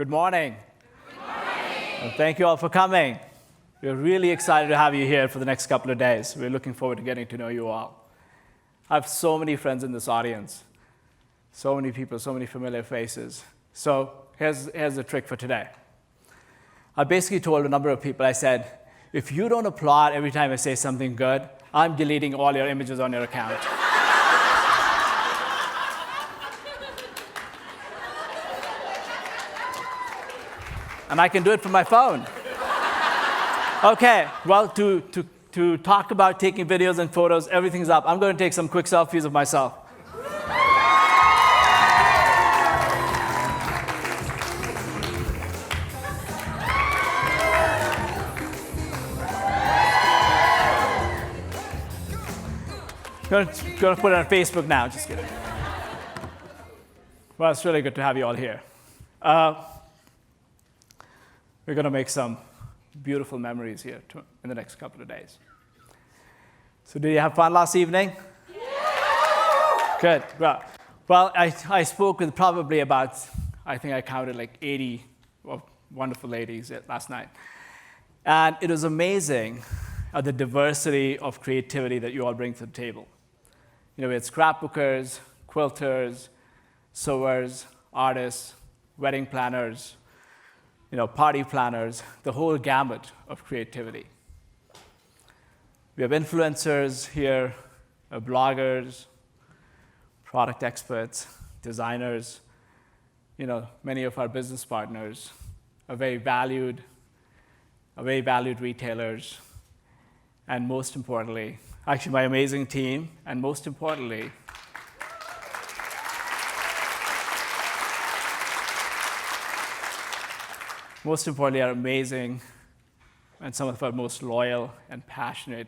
Good morning. Good morning. And thank you all for coming. We're really excited to have you here for the next couple of days. We're looking forward to getting to know you all. I have so many friends in this audience, so many people, so many familiar faces. So here's the trick for today. I basically told a number of people, I said, if you don't applaud every time I say something good, I'm deleting all your images on your account. And I can do it from my phone. Okay, well, to talk about taking videos and photos, everything's up. I'm going to take some quick selfies of myself. Going to put it on Facebook now, just kidding. Well, it's really good to have you all here. We're going to make some beautiful memories here in the next couple of days. So did you have fun last evening? Yeah. Good. Well, I spoke with probably about, I think I counted like 80 wonderful ladies last night. And it was amazing the diversity of creativity that you all bring to the table. You know, we had scrapbookers, quilters, sewers, artists, wedding planners, party planners, the whole gamut of creativity. We have influencers here, bloggers, product experts, designers, many of our business partners are very valued retailers, and most importantly, actually my amazing team, and most importantly, are amazing and some of our most loyal and passionate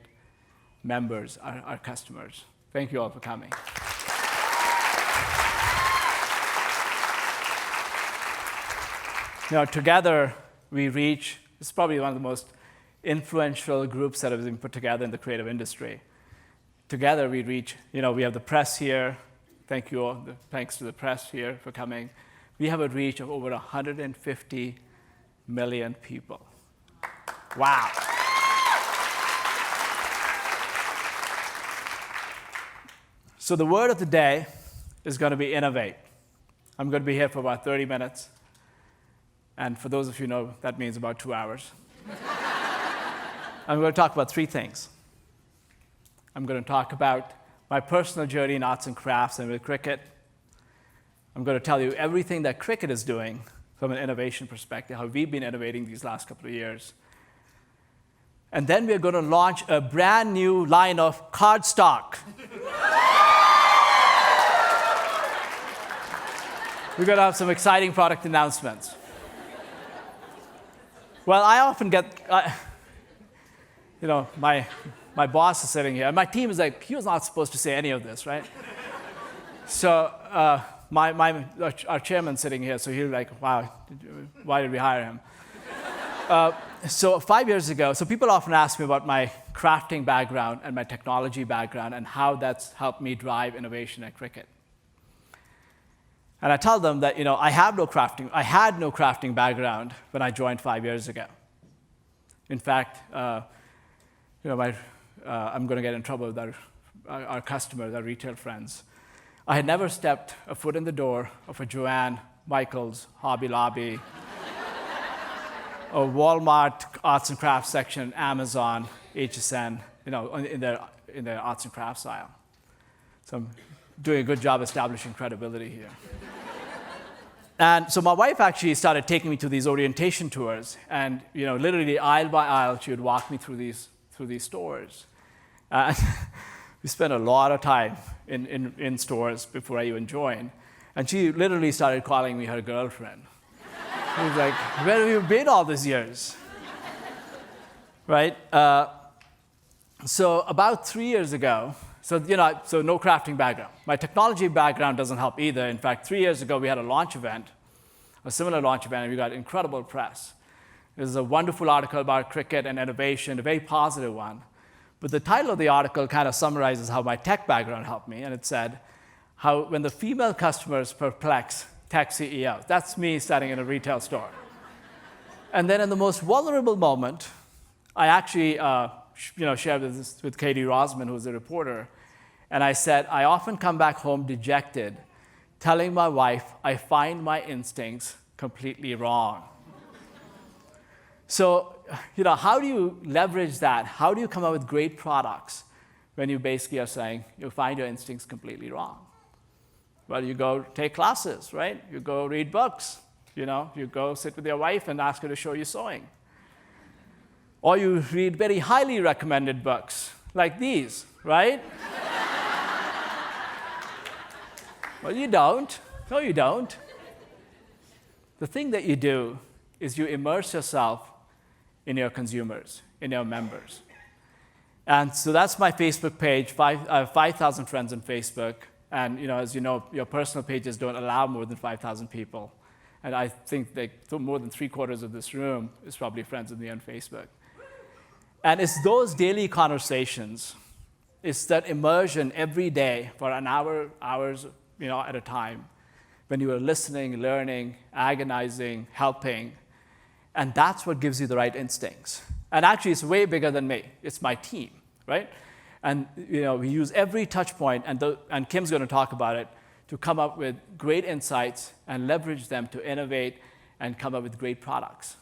members, our customers. Thank you all for coming. Together we reach, this is probably one of the most influential groups that have been put together in the creative industry. Together we reach, we have the press here. Thank you all, thanks to the press here for coming. We have a reach of over 150 million people. Wow. So the word of the day is going to be innovate. I'm going to be here for about 30 minutes. And for those of you who know, that means about 2 hours. I'm going to talk about 3 things. I'm going to talk about my personal journey in arts and crafts and with Cricut. I'm going to tell you everything that Cricut is doing from an innovation perspective, how we've been innovating these last couple of years. And then we're going to launch a brand new line of cardstock. We're going to have some exciting product announcements. Well, I often get, my boss is sitting here, and my team is like, he was not supposed to say any of this, right? So our chairman's sitting here, so he's like, wow, why did we hire him? So 5 years ago, so people often ask me about my crafting background and my technology background and how that's helped me drive innovation at Cricut. And I tell them that, I had no crafting background when I joined 5 years ago. In fact, I'm going to get in trouble with our customers, our retail friends. I had never stepped a foot in the door of a Joanne, Michael's, Hobby Lobby, a Walmart arts and crafts section, Amazon, HSN, in their arts and crafts aisle. So I'm doing a good job establishing credibility here. And so my wife actually started taking me to these orientation tours, and literally aisle by aisle, she would walk me through these stores. We spent a lot of time in stores before I even joined. And she literally started calling me her girlfriend. She was like, where have you been all these years? Right? So about 3 years ago, so no crafting background. My technology background doesn't help either. In fact, 3 years ago, we had a similar launch event, and we got incredible press. There's a wonderful article about Cricut and innovation, a very positive one. But the title of the article kind of summarizes how my tech background helped me, and it said, how when the female customers perplex tech CEO. That's me standing in a retail store. And then in the most vulnerable moment, I actually shared this with Katie Rosman, who's a reporter, and I said, I often come back home dejected, telling my wife I find my instincts completely wrong. So, how do you leverage that? How do you come up with great products when you basically are saying you find your instincts completely wrong? Well, you go take classes, right? You go read books. You go sit with your wife and ask her to show you sewing. Or you read very highly recommended books, like these, right? Well, you don't. No, you don't. The thing that you do is you immerse yourself in your consumers, in your members. And so that's my Facebook page. I have 5,000 friends on Facebook. And as you know, your personal pages don't allow more than 5,000 people. And I think that more than 3/4 of this room is probably friends with me on Facebook. And it's those daily conversations, it's that immersion every day for an hours at a time, when you are listening, learning, agonizing, helping, and that's what gives you the right instincts. And actually, it's way bigger than me. It's my team, right? And we use every touch point, and Kim's going to talk about it, to come up with great insights and leverage them to innovate and come up with great products.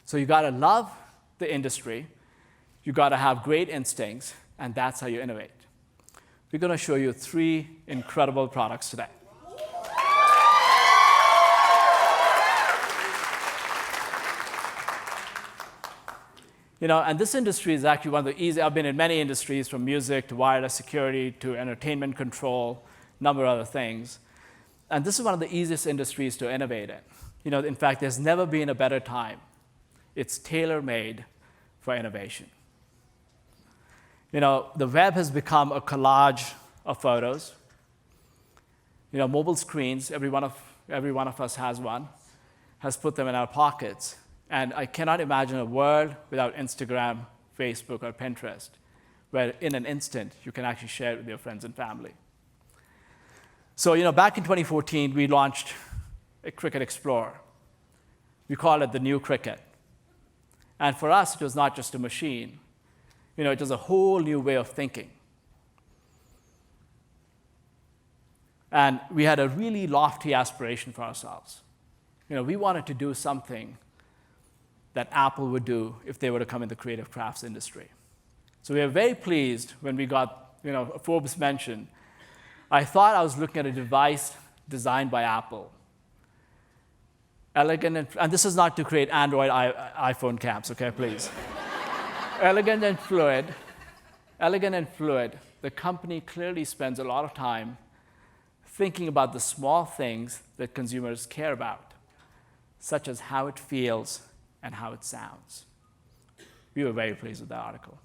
So you got to love the industry. You got to have great instincts, and that's how you innovate. We're going to show you 3 incredible products today. And this industry is actually one of the easy. I've been in many industries, from music to wireless security to entertainment control, a number of other things. And this is one of the easiest industries to innovate in. In fact, there's never been a better time. It's tailor-made for innovation. The web has become a collage of photos. Mobile screens, every one of us has one, has put them in our pockets. And I cannot imagine a world without Instagram, Facebook, or Pinterest, where in an instant you can actually share it with your friends and family. So, back in 2014, we launched a Cricut Explorer. We call it the new Cricut. And for us, it was not just a machine. It was a whole new way of thinking. And we had a really lofty aspiration for ourselves. We wanted to do something that Apple would do if they were to come in the creative crafts industry. So we were very pleased when we got a Forbes mention. I thought I was looking at a device designed by Apple. Elegant, and this is not to create Android iPhone cams, okay, please. Elegant and fluid. The company clearly spends a lot of time thinking about the small things that consumers care about, such as how it feels and how it sounds. We were very pleased with that article.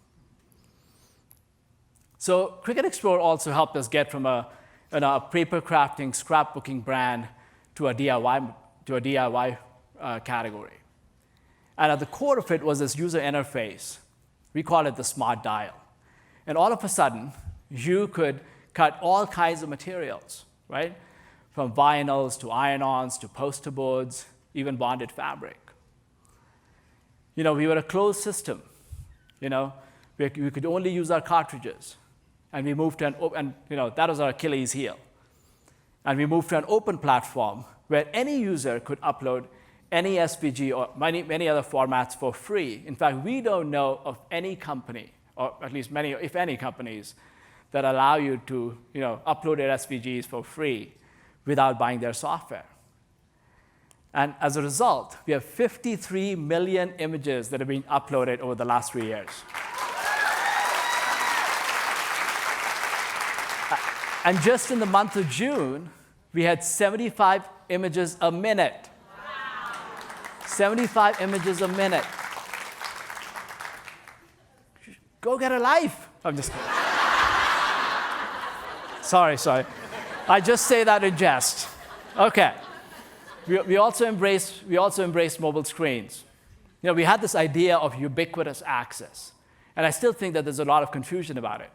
So Cricut Explorer also helped us get from a paper crafting, scrapbooking brand to a DIY category. And at the core of it was this user interface. We call it the smart dial. And all of a sudden, you could cut all kinds of materials, right? From vinyls to iron-ons to poster boards, even bonded fabric. We were a closed system. We could only use our cartridges. And we moved to that was our Achilles heel. And we moved to an open platform where any user could upload any SVG or many other formats for free. In fact, we don't know of any company, or at least many, if any, companies that allow you to upload their SVGs for free without buying their software. And as a result, we have 53 million images that have been uploaded over the last 3 years. And just in the month of June, we had 75 images a minute. 75 images a minute. Go get a life. I'm just kidding. Sorry. I just say that in jest. Okay. We also embraced mobile screens. We had this idea of ubiquitous access. And I still think that there's a lot of confusion about it.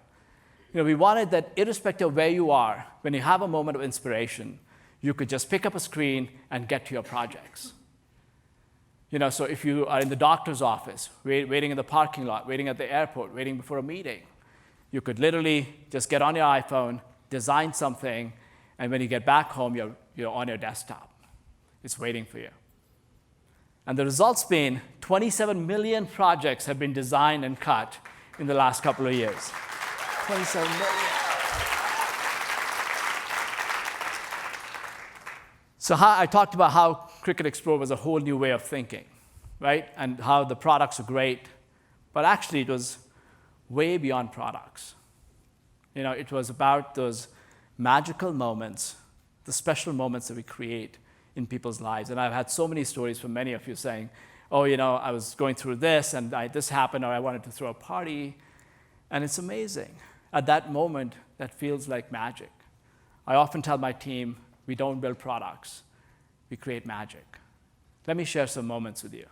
We wanted that irrespective of where you are, when you have a moment of inspiration, you could just pick up a screen and get to your projects. So if you are in the doctor's office, waiting in the parking lot, waiting at the airport, waiting before a meeting, you could literally just get on your iPhone, design something, and when you get back home, you're on your desktop. It's waiting for you. And the result's been 27 million projects have been designed and cut in the last couple of years. 27 million. So I talked about how Cricut Explore was a whole new way of thinking, right? And how the products are great. But actually, it was way beyond products. It was about those magical moments, the special moments that we create in people's lives. And I've had so many stories from many of you saying, oh, I was going through this, and this happened, or I wanted to throw a party. And it's amazing. At that moment, that feels like magic. I often tell my team, we don't build products, we create magic. Let me share some moments with you.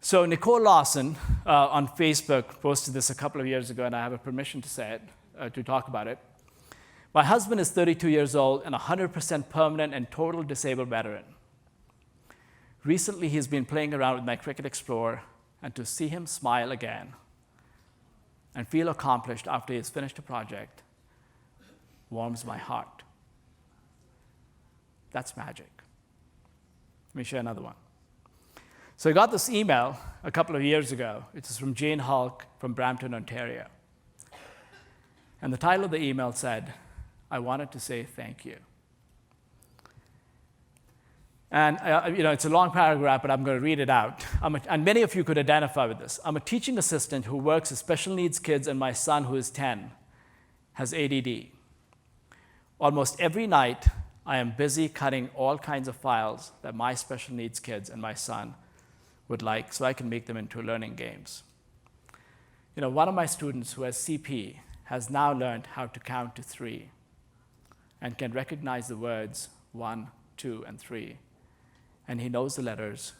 So Nicole Lawson on Facebook posted this a couple of years ago, and I have a permission to say it, to talk about it. My husband is 32 years old and 100% permanent and total disabled veteran. Recently, he's been playing around with my Cricut Explorer, and to see him smile again and feel accomplished after he's finished a project warms my heart. That's magic. Let me share another one. So I got this email a couple of years ago. It is from Jane Hulk from Brampton, Ontario. And the title of the email said, I wanted to say thank you. And it's a long paragraph, but I'm going to read it out. And many of you could identify with this. I'm a teaching assistant who works with special needs kids, and my son, who is 10, has ADD. Almost every night, I am busy cutting all kinds of files that my special needs kids and my son would like, so I can make them into learning games. One of my students who has CP has now learned how to count to 3 and can recognize the words 1, 2, and 3. And he knows the letters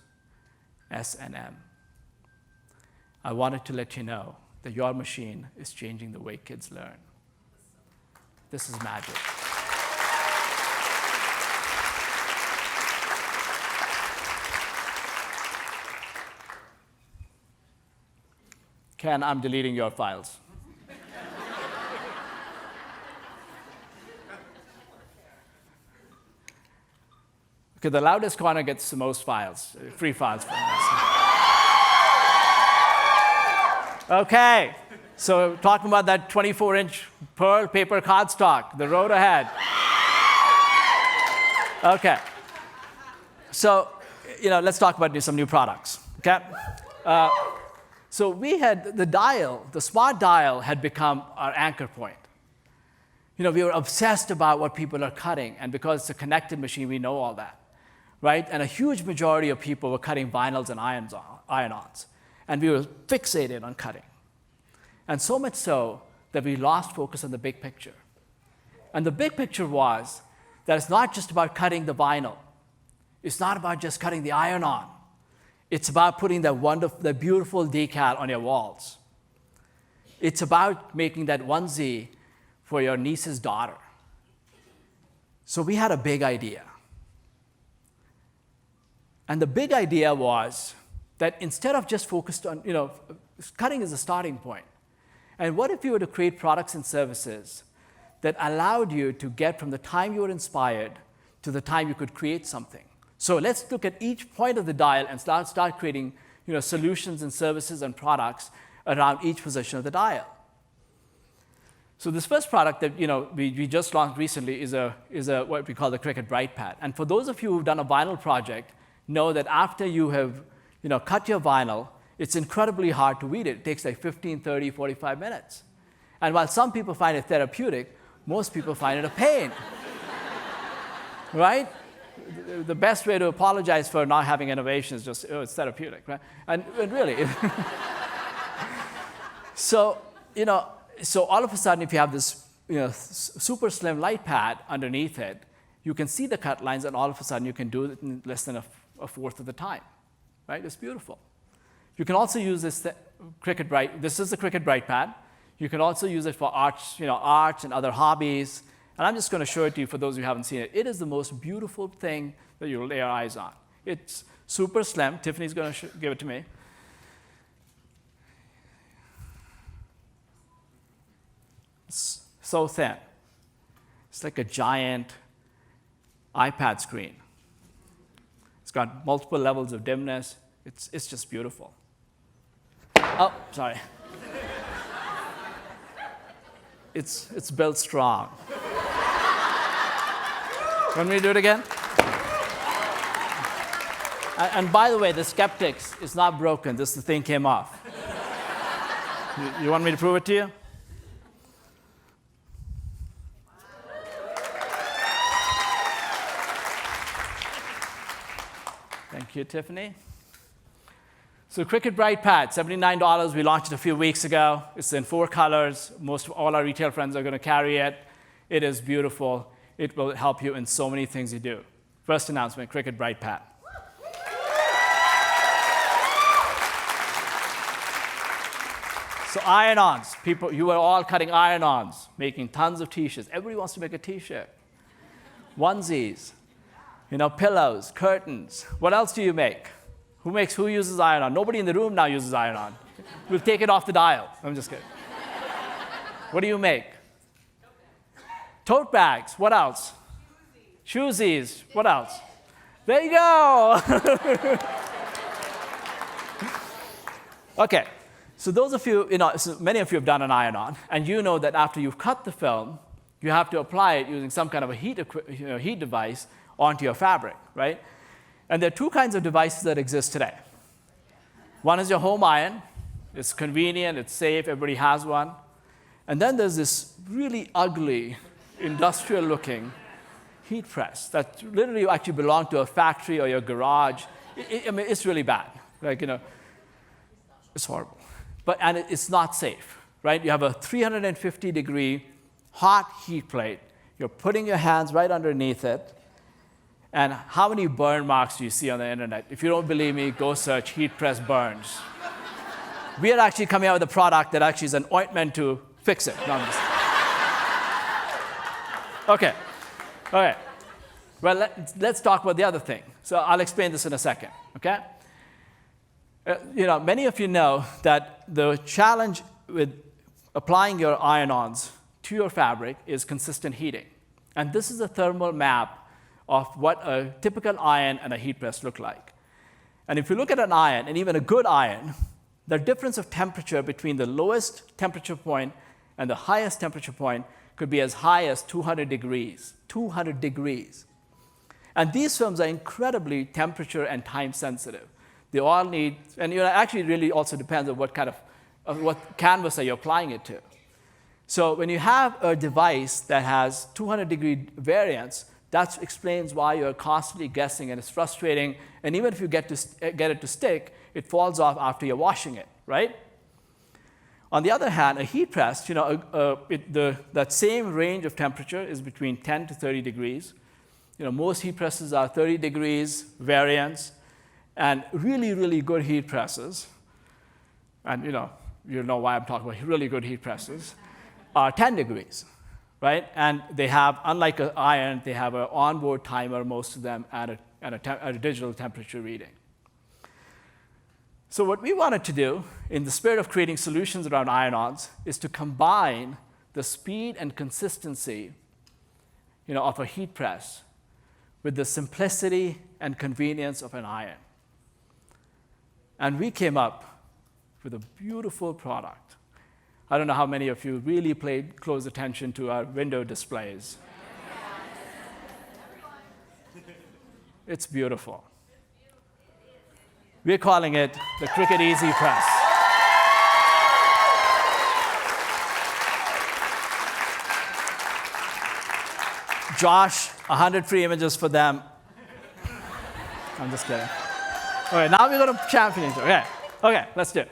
S and M. I wanted to let you know that your machine is changing the way kids learn. This is magic. Ken, I'm deleting your files. Okay, the loudest corner gets the most files, free files from us. Okay, so talking about that 24-inch pearl paper cardstock, the road ahead. Okay, so let's talk about some new products. Okay, so we had the dial, the smart dial, had become our anchor point. We were obsessed about what people are cutting, and because it's a connected machine, we know all that. Right? And a huge majority of people were cutting vinyls and iron-ons. And we were fixated on cutting. And so much so that we lost focus on the big picture. And the big picture was that it's not just about cutting the vinyl. It's not about just cutting the iron-on. It's about putting that beautiful decal on your walls. It's about making that onesie for your niece's daughter. So we had a big idea. And the big idea was that instead of just focused on, cutting is a starting point. And what if you were to create products and services that allowed you to get from the time you were inspired to the time you could create something? So let's look at each point of the dial and start creating, solutions and services and products around each position of the dial. So this first product that we just launched recently is what we call the Cricut Bright Pad. And for those of you who've done a vinyl project, know that after you have cut your vinyl, it's incredibly hard to weed it. It takes like 15, 30, 45 minutes. And while some people find it therapeutic, most people find it a pain. Right? The best way to apologize for not having innovation is just, it's therapeutic, right? And really. So all of a sudden, if you have this super slim light pad underneath it, you can see the cut lines, and all of a sudden you can do it in less than a fourth of the time, right? It's beautiful. You can also use this Cricut Bright. This is the Cricut Bright Pad. You can also use it for arts and other hobbies. And I'm just going to show it to you for those who haven't seen it. It is the most beautiful thing that you'll lay your eyes on. It's super slim. Tiffany's going to give it to me. It's so thin. It's like a giant iPad screen. It's got multiple levels of dimness. It's just beautiful. Oh, sorry. It's built strong. Want me to do it again? And by the way, the skeptics, it's not broken. The thing came off. You want me to prove it to you? Thank you, Tiffany. So Cricut Bright Pad, $79. We launched it a few weeks ago. It's in 4 colors. Most of all our retail friends are going to carry it. It is beautiful. It will help you in so many things you do. First announcement, Cricut Bright Pad. So iron-ons. People, you were all cutting iron-ons, making tons of T-shirts. Everybody wants to make a T-shirt. Onesies, pillows, curtains. What else do you make? Who uses iron-on? Nobody in the room now uses iron-on. We'll take it off the dial. I'm just kidding. What do you make? Tote bags. What else? Shoesies. What else? There you go. Okay. So those of you, so many of you have done an iron-on, and you know that after you've cut the film, you have to apply it using some kind of a heat device onto your fabric, right? And there are 2 kinds of devices that exist today. One is your home iron. It's convenient, it's safe, everybody has one. And then there's this really ugly, industrial-looking heat press that literally actually belongs to a factory or your garage. It's really bad. It's horrible. And it's not safe, right? You have a 350-degree hot heat plate. You're putting your hands right underneath it. And how many burn marks do you see on the internet? If you don't believe me, go search heat press burns. We are actually coming out with a product that actually is an ointment to fix it. No, okay. All right. Well, let's talk about the other thing. So I'll explain this in a second, okay? Many of you know that the challenge with applying your iron-ons to your fabric is consistent heating. And this is a thermal map of what a typical iron and a heat press look like. And if you look at an iron, and even a good iron, the difference of temperature between the lowest temperature point and the highest temperature point could be as high as 200 degrees. 200 degrees. And these films are incredibly temperature and time sensitive. They all need, and actually it really also depends on what kind of what canvas are you applying it to. So when you have a device that has 200-degree variance, that explains why you're constantly guessing, and it's frustrating. And even if you get it to stick, it falls off after you're washing it, right? On the other hand, a heat press, that same range of temperature is between 10 to 30 degrees. Most heat presses are 30 degrees variance, and really, really good heat presses, and you know why I'm talking about really good heat presses, are 10 degrees. Right? And they have, unlike an iron, they have an onboard timer, most of them, and a digital temperature reading. So what we wanted to do, in the spirit of creating solutions around iron-ons, is to combine the speed and consistency of a heat press with the simplicity and convenience of an iron. And we came up with a beautiful product. I don't know how many of you really paid close attention to our window displays. It's beautiful. We're calling it the Cricut Easy Press. Josh, 100 free images for them. I'm just kidding. Okay, now we're going to champion it. Okay, let's do it.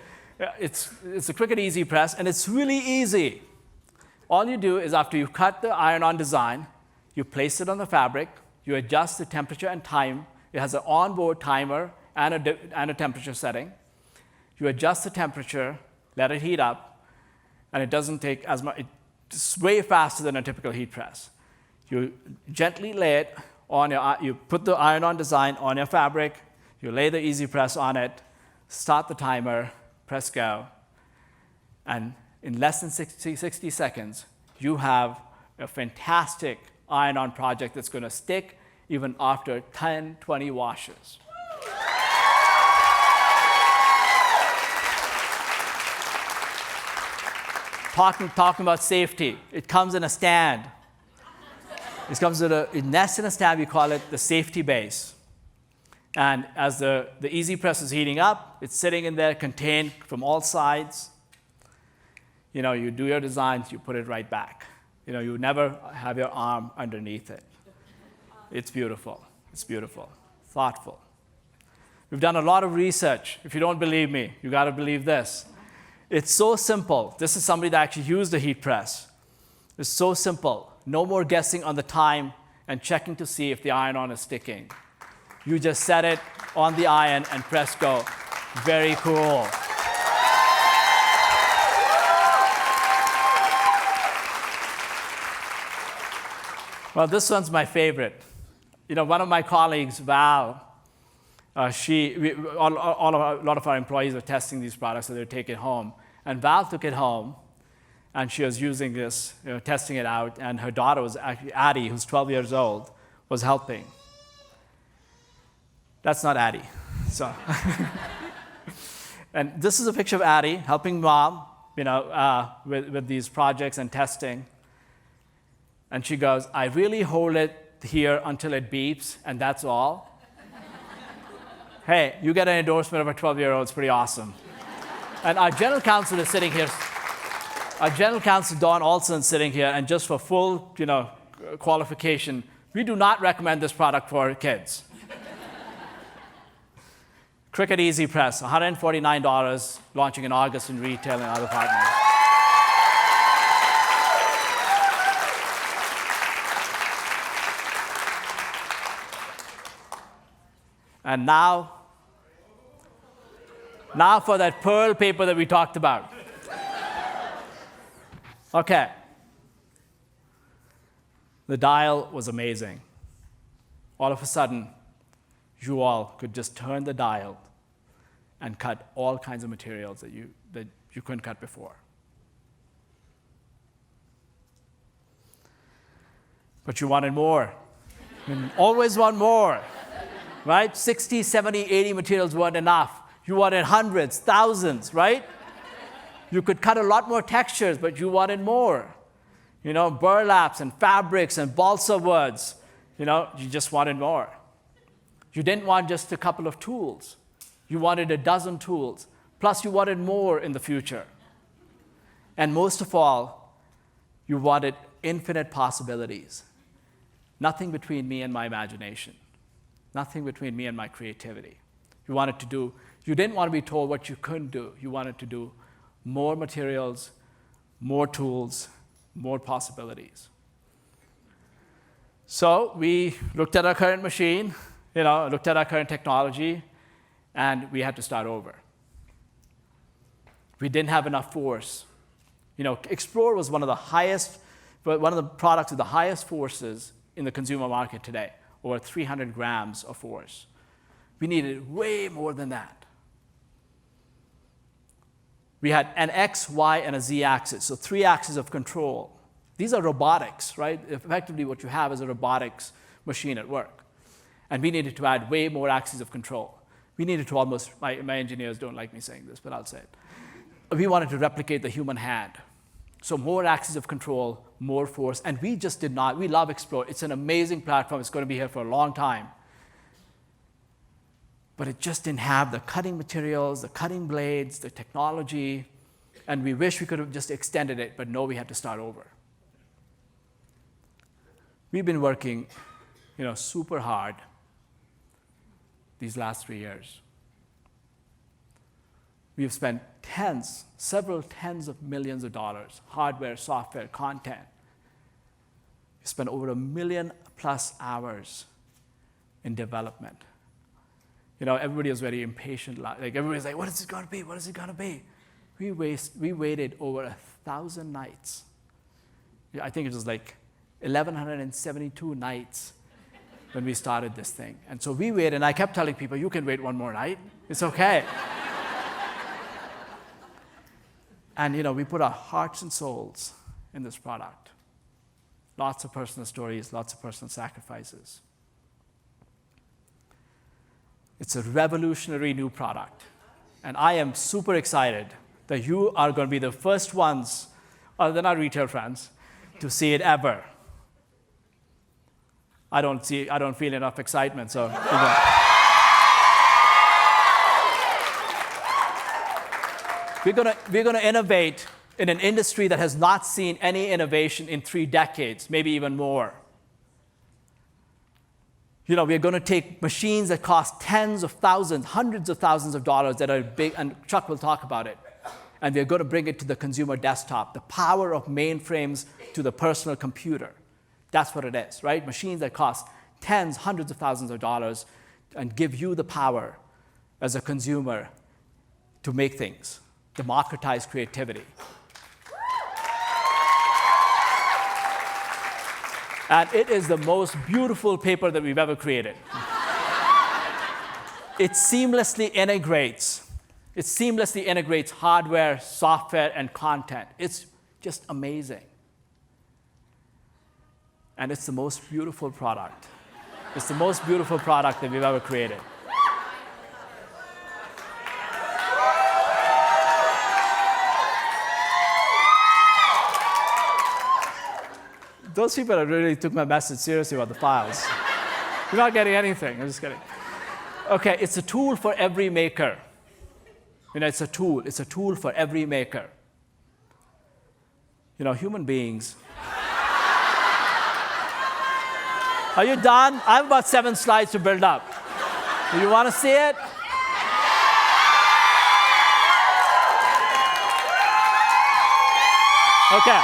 It's a Cricut Easy Press, and it's really easy. All you do is after you cut the iron-on design, you place it on the fabric, you adjust the temperature and time. It has an onboard timer and a temperature setting. You adjust the temperature, let it heat up, and it doesn't take as much. It's way faster than a typical heat press. You gently lay it on you put the iron-on design on your fabric, you lay the Easy Press on it, start the timer, press go, and in less than 60 seconds, you have a fantastic iron-on project that's going to stick even after 10, 20 washes. Talking about safety, it comes in a stand. It comes with a nest in a stand. We call it the safety base. And as the Easy Press is heating up, it's sitting in there, contained from all sides. You do your designs, you put it right back. You never have your arm underneath it. It's beautiful. It's beautiful. Thoughtful. We've done a lot of research. If you don't believe me, you got to believe this. It's so simple. This is somebody that actually used the heat press. It's so simple. No more guessing on the time and checking to see if the iron-on is sticking. You just set it on the iron and press go. Very cool. Well, this one's my favorite. One of my colleagues, Val, a lot of our employees are testing these products, so they take it home. And Val took it home, and she was using this, testing it out, and her daughter was actually, Addie, who's 12 years old, was helping. That's not Addie. So, and this is a picture of Addie helping mom, with these projects and testing. And she goes, I really hold it here until it beeps, and that's all. Hey, you get an endorsement of a 12-year-old, it's pretty awesome. And our general counsel is sitting here. Our general counsel, Dawn Olson, is sitting here, and just for full, qualification, we do not recommend this product for kids. Cricut Easy Press, $149, launching in August in retail and other partners. And now for that pearl paper that we talked about. Okay. The dial was amazing. All of a sudden, you all could just turn the dial and cut all kinds of materials that you couldn't cut before. But you wanted more. You always want more. Right? 60, 70, 80 materials weren't enough. You wanted hundreds, thousands, right? You could cut a lot more textures, but you wanted more. Burlaps and fabrics and balsa woods. You just wanted more. You didn't want just a couple of tools. You wanted a dozen tools. Plus, you wanted more in the future. And most of all, you wanted infinite possibilities. Nothing between me and my imagination. Nothing between me and my creativity. You didn't want to be told what you couldn't do. You wanted to do more materials, more tools, more possibilities. So we looked at our current machine, looked at our current technology, and we had to start over. We didn't have enough force. Explorer was one of the products with the highest forces in the consumer market today, over 300 grams of force. We needed way more than that. We had an X, Y, and a Z axis, so 3 axes of control. These are robotics, right? Effectively, what you have is a robotics machine at work. And we needed to add way more axes of control. We needed to almost, my engineers don't like me saying this, but I'll say it. We wanted to replicate the human hand. So more axes of control, more force, and we just did not. We love Explore. It's an amazing platform. It's going to be here for a long time. But it just didn't have the cutting materials, the cutting blades, the technology, and we wish we could have just extended it, but no, we had to start over. We've been working, super hard these last 3 years. We've spent several tens of millions of dollars, hardware, software, content. We spent over 1 million+ hours in development. Everybody was very impatient. Everybody's like, what is it going to be? What is it going to be? We waited over 1,000 nights. I think it was 1,172 nights when we started this thing. And so we waited, and I kept telling people, you can wait one more night. It's okay. And we put our hearts and souls in this product. Lots of personal stories, lots of personal sacrifices. It's a revolutionary new product. And I am super excited that you are going to be the first ones, other than our retail friends, to see it ever. I don't feel enough excitement, so. We're going to innovate in an industry that has not seen any innovation in 3 decades, maybe even more. We're going to take machines that cost tens of thousands, hundreds of thousands of dollars that are big, and Chuck will talk about it, and we're going to bring it to the consumer desktop, the power of mainframes to the personal computer. That's what it is, right? Machines that cost tens, hundreds of thousands of dollars and give you the power as a consumer to make things, democratize creativity. And it is the most beautiful paper that we've ever created. It seamlessly integrates hardware, software, and content. It's just amazing. And it's the most beautiful product. It's the most beautiful product that we've ever created. Those people that really took my message seriously about the files. You're not getting anything. I'm just kidding. Okay, it's a tool for every maker. It's a tool. It's a tool for every maker. Human beings. Are you done? I have about 7 slides to build up. Do you want to see it? Okay.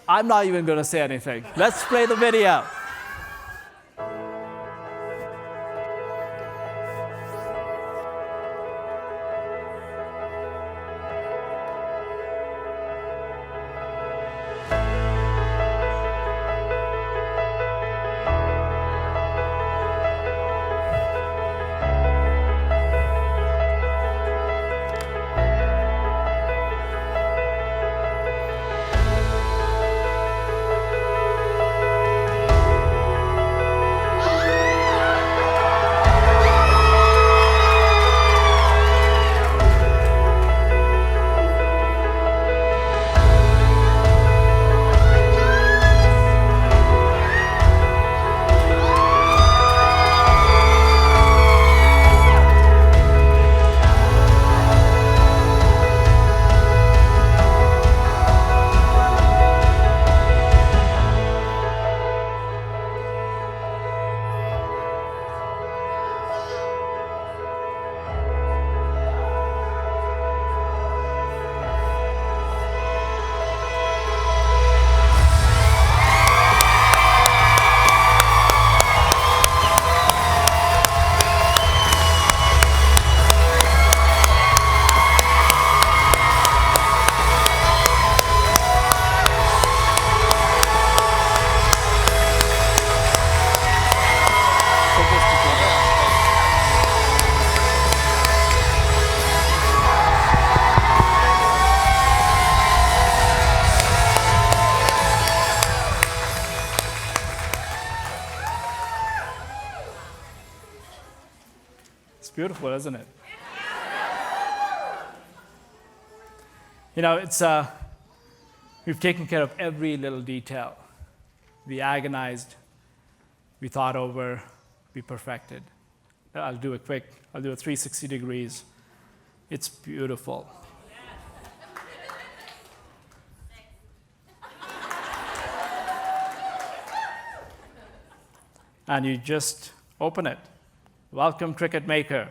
I'm not even going to say anything. Let's play the video. Beautiful, isn't it? We've taken care of every little detail. We agonized, we thought over, we perfected. I'll do a 360 degrees. It's beautiful. And you just open it. Welcome, Cricut Maker.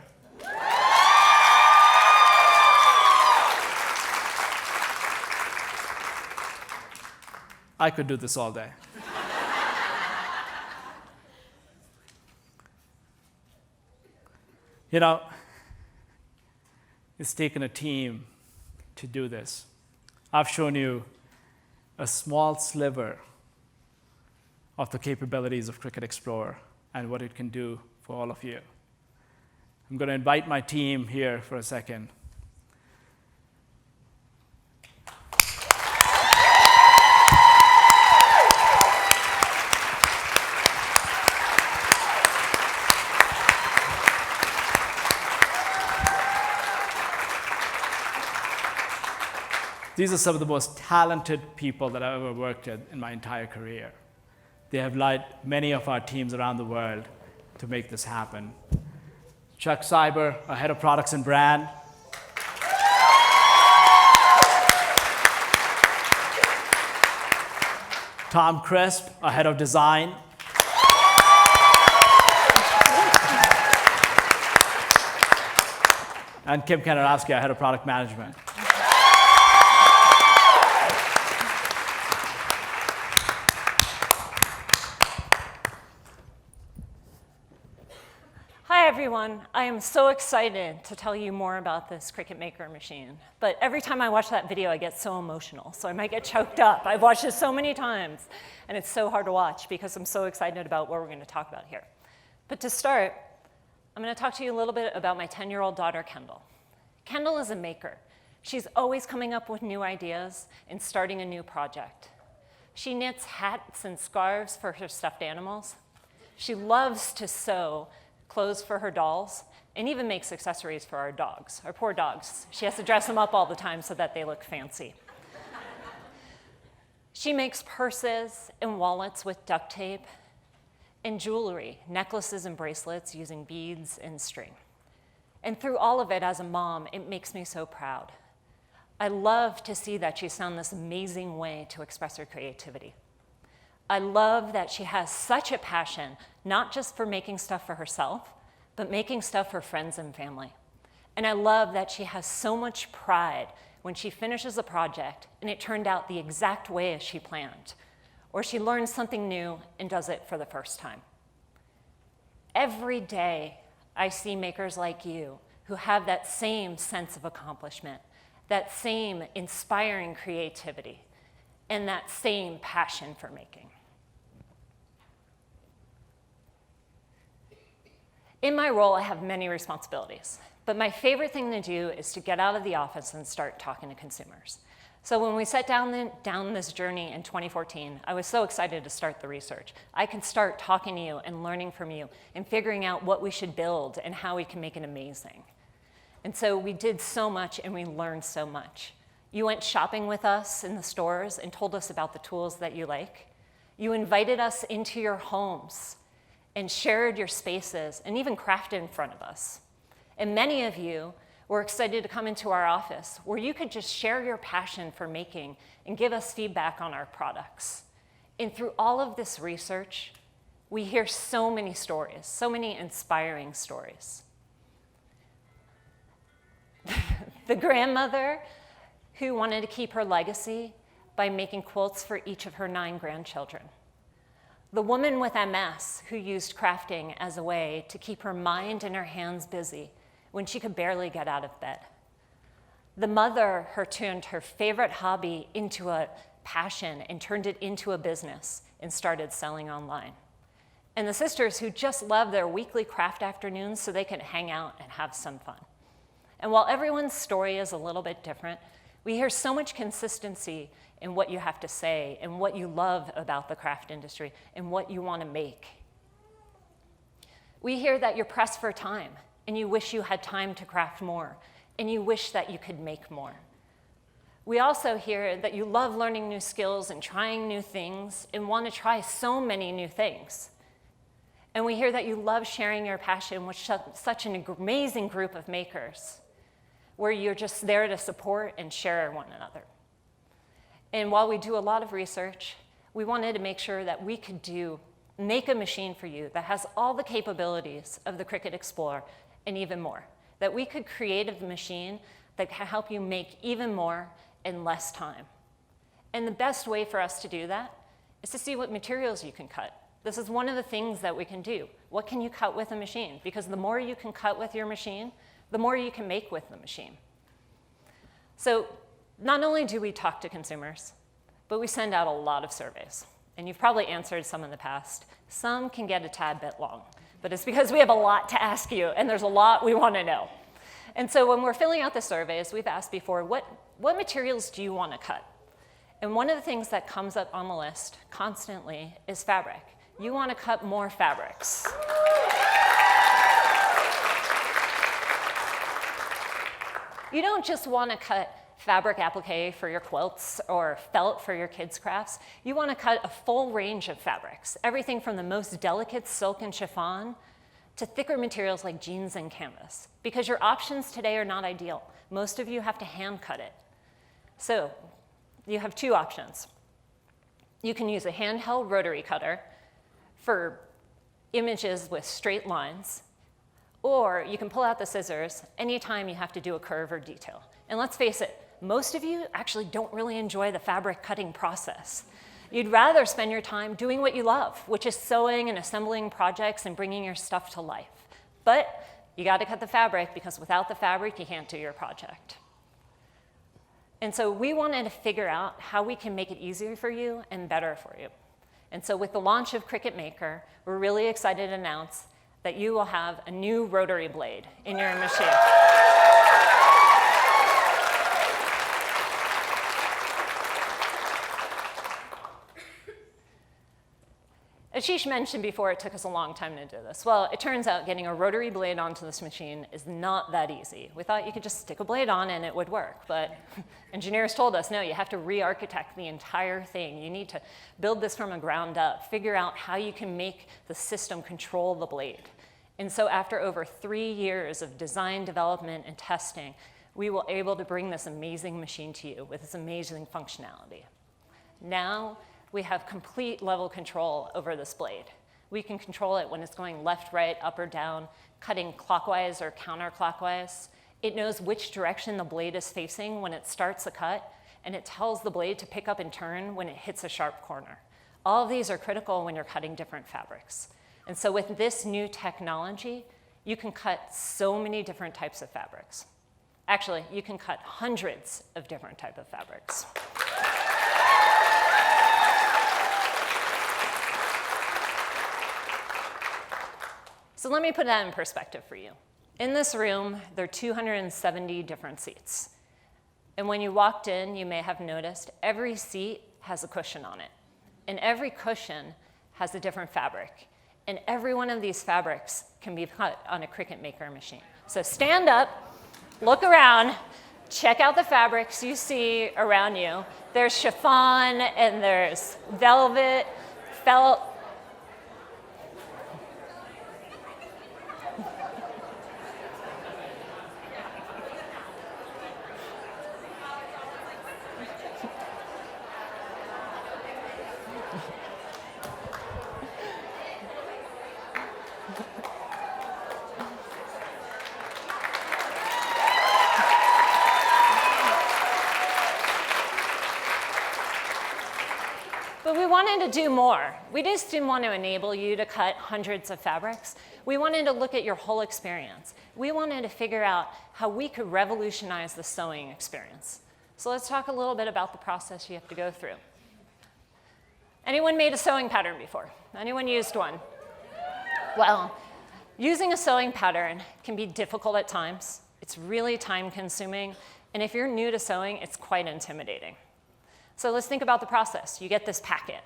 I could do this all day. It's taken a team to do this. I've shown you a small sliver of the capabilities of Cricut Explorer and what it can do for all of you. I'm going to invite my team here for a second. These are some of the most talented people that I've ever worked with in my entire career. They have led many of our teams around the world to make this happen. Chuck Cyber, our head of products and brand. Tom Crisp, our head of design. And Kim Kanarowski, our head of product management. Hi everyone, I am so excited to tell you more about this Cricut Maker machine. But every time I watch that video, I get so emotional, so I might get choked up. I've watched it so many times, and it's so hard to watch because I'm so excited about what we're going to talk about here. But to start, I'm going to talk to you a little bit about my 10-year-old daughter, Kendall. Kendall is a maker. She's always coming up with new ideas and starting a new project. She knits hats and scarves for her stuffed animals. She loves to sew clothes for her dolls, and even makes accessories for our dogs, our poor dogs. She has to dress them up all the time so that they look fancy. She makes purses and wallets with duct tape, and jewelry, necklaces and bracelets using beads and string. And through all of it, as a mom, it makes me so proud. I love to see that she's found this amazing way to express her creativity. I love that she has such a passion, not just for making stuff for herself, but making stuff for friends and family. And I love that she has so much pride when she finishes a project and it turned out the exact way as she planned, or she learns something new and does it for the first time. Every day, I see makers like you who have that same sense of accomplishment, that same inspiring creativity, and that same passion for making. In my role, I have many responsibilities, but my favorite thing to do is to get out of the office and start talking to consumers. So when we set down this journey in 2014, I was so excited to start the research. I could start talking to you and learning from you and figuring out what we should build and how we can make it amazing. And so we did so much and we learned so much. You went shopping with us in the stores and told us about the tools that you like. You invited us into your homes and shared your spaces and even crafted in front of us. And many of you were excited to come into our office where you could just share your passion for making and give us feedback on our products. And through all of this research, we hear so many stories, so many inspiring stories. The grandmother who wanted to keep her legacy by making quilts for each of her 9 grandchildren. The woman with MS who used crafting as a way to keep her mind and her hands busy when she could barely get out of bed. The mother who turned her favorite hobby into a passion and turned it into a business and started selling online. And the sisters who just love their weekly craft afternoons so they can hang out and have some fun. And while everyone's story is a little bit different, we hear so much consistency in what you have to say and what you love about the craft industry and what you want to make. We hear that you're pressed for time and you wish you had time to craft more and you wish that you could make more. We also hear that you love learning new skills and trying new things and want to try so many new things. And we hear that you love sharing your passion with such an amazing group of makers where you're just there to support and share one another. And while we do a lot of research, we wanted to make sure that we could make a machine for you that has all the capabilities of the Cricut Explorer and even more. That we could create a machine that can help you make even more in less time. And the best way for us to do that is to see what materials you can cut. This is one of the things that we can do. What can you cut with a machine? Because the more you can cut with your machine, the more you can make with the machine. So not only do we talk to consumers, but we send out a lot of surveys. And you've probably answered some in the past. Some can get a tad bit long, but it's because we have a lot to ask you, and there's a lot we want to know. And so when we're filling out the surveys, we've asked before, what materials do you want to cut? And one of the things that comes up on the list constantly is fabric. You want to cut more fabrics. You don't just want to cut fabric applique for your quilts or felt for your kids' crafts. You want to cut a full range of fabrics, everything from the most delicate silk and chiffon to thicker materials like jeans and canvas, because your options today are not ideal. Most of you have to hand cut it. So you have two options. You can use a handheld rotary cutter for images with straight lines, or you can pull out the scissors anytime you have to do a curve or detail. And let's face it, most of you actually don't really enjoy the fabric cutting process. You'd rather spend your time doing what you love, which is sewing and assembling projects and bringing your stuff to life. But you got to cut the fabric, because without the fabric, you can't do your project. And so we wanted to figure out how we can make it easier for you and better for you. And so with the launch of Cricut Maker, we're really excited to announce that you will have a new rotary blade in your machine. Ashish mentioned before it took us a long time to do this. Well, it turns out getting a rotary blade onto this machine is not that easy. We thought you could just stick a blade on and it would work, but engineers told us, no, you have to re-architect the entire thing. You need to build this from the ground up, figure out how you can make the system control the blade. And so after over 3 years of design, development, and testing, we were able to bring this amazing machine to you with this amazing functionality. Now, we have complete level control over this blade. We can control it when it's going left, right, up or down, cutting clockwise or counterclockwise. It knows which direction the blade is facing when it starts a cut, and it tells the blade to pick up and turn when it hits a sharp corner. All of these are critical when you're cutting different fabrics. And so with this new technology, you can cut so many different types of fabrics. Actually, you can cut hundreds of different types of fabrics. So let me put that in perspective for you. In this room, there are 270 different seats. And when you walked in, you may have noticed every seat has a cushion on it. And every cushion has a different fabric. And every one of these fabrics can be cut on a Cricut Maker machine. So stand up, look around, check out the fabrics you see around you. There's chiffon, and there's velvet, felt. But we wanted to do more. We just didn't want to enable you to cut hundreds of fabrics. We wanted to look at your whole experience. We wanted to figure out how we could revolutionize the sewing experience. So let's talk a little bit about the process you have to go through. Anyone made a sewing pattern before? Anyone used one? Well, using a sewing pattern can be difficult at times. It's really time-consuming. And if you're new to sewing, it's quite intimidating. So let's think about the process. You get this packet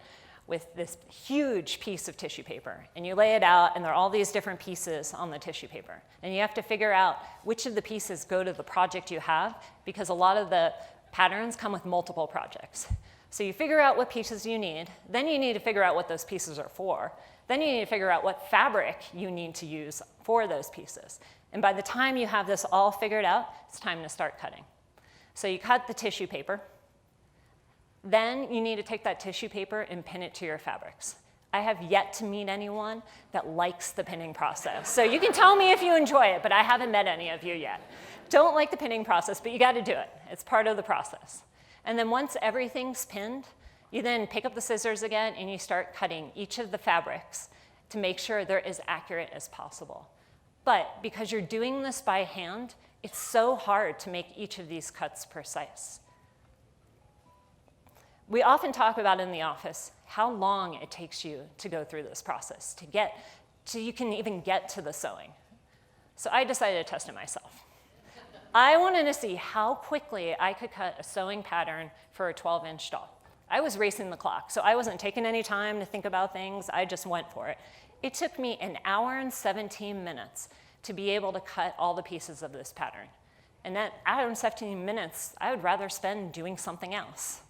with this huge piece of tissue paper, and you lay it out, and there are all these different pieces on the tissue paper. And you have to figure out which of the pieces go to the project you have, because a lot of the patterns come with multiple projects. So you figure out what pieces you need, then you need to figure out what those pieces are for, then you need to figure out what fabric you need to use for those pieces. And by the time you have this all figured out, it's time to start cutting. So you cut the tissue paper. Then you need to take that tissue paper and pin it to your fabrics. I have yet to meet anyone that likes the pinning process. So you can tell me if you enjoy it, but I haven't met any of you yet. Don't like the pinning process, but you got to do it. It's part of the process. And then once everything's pinned, you then pick up the scissors again and you start cutting each of the fabrics to make sure they're as accurate as possible. But because you're doing this by hand, it's so hard to make each of these cuts precise. We often talk about in the office how long it takes you to go through this process, so you can even get to the sewing. So I decided to test it myself. I wanted to see how quickly I could cut a sewing pattern for a 12-inch doll. I was racing the clock, so I wasn't taking any time to think about things. I just went for it. It took me 1 hour and 17 minutes to be able to cut all the pieces of this pattern. And that hour and 17 minutes, I would rather spend doing something else.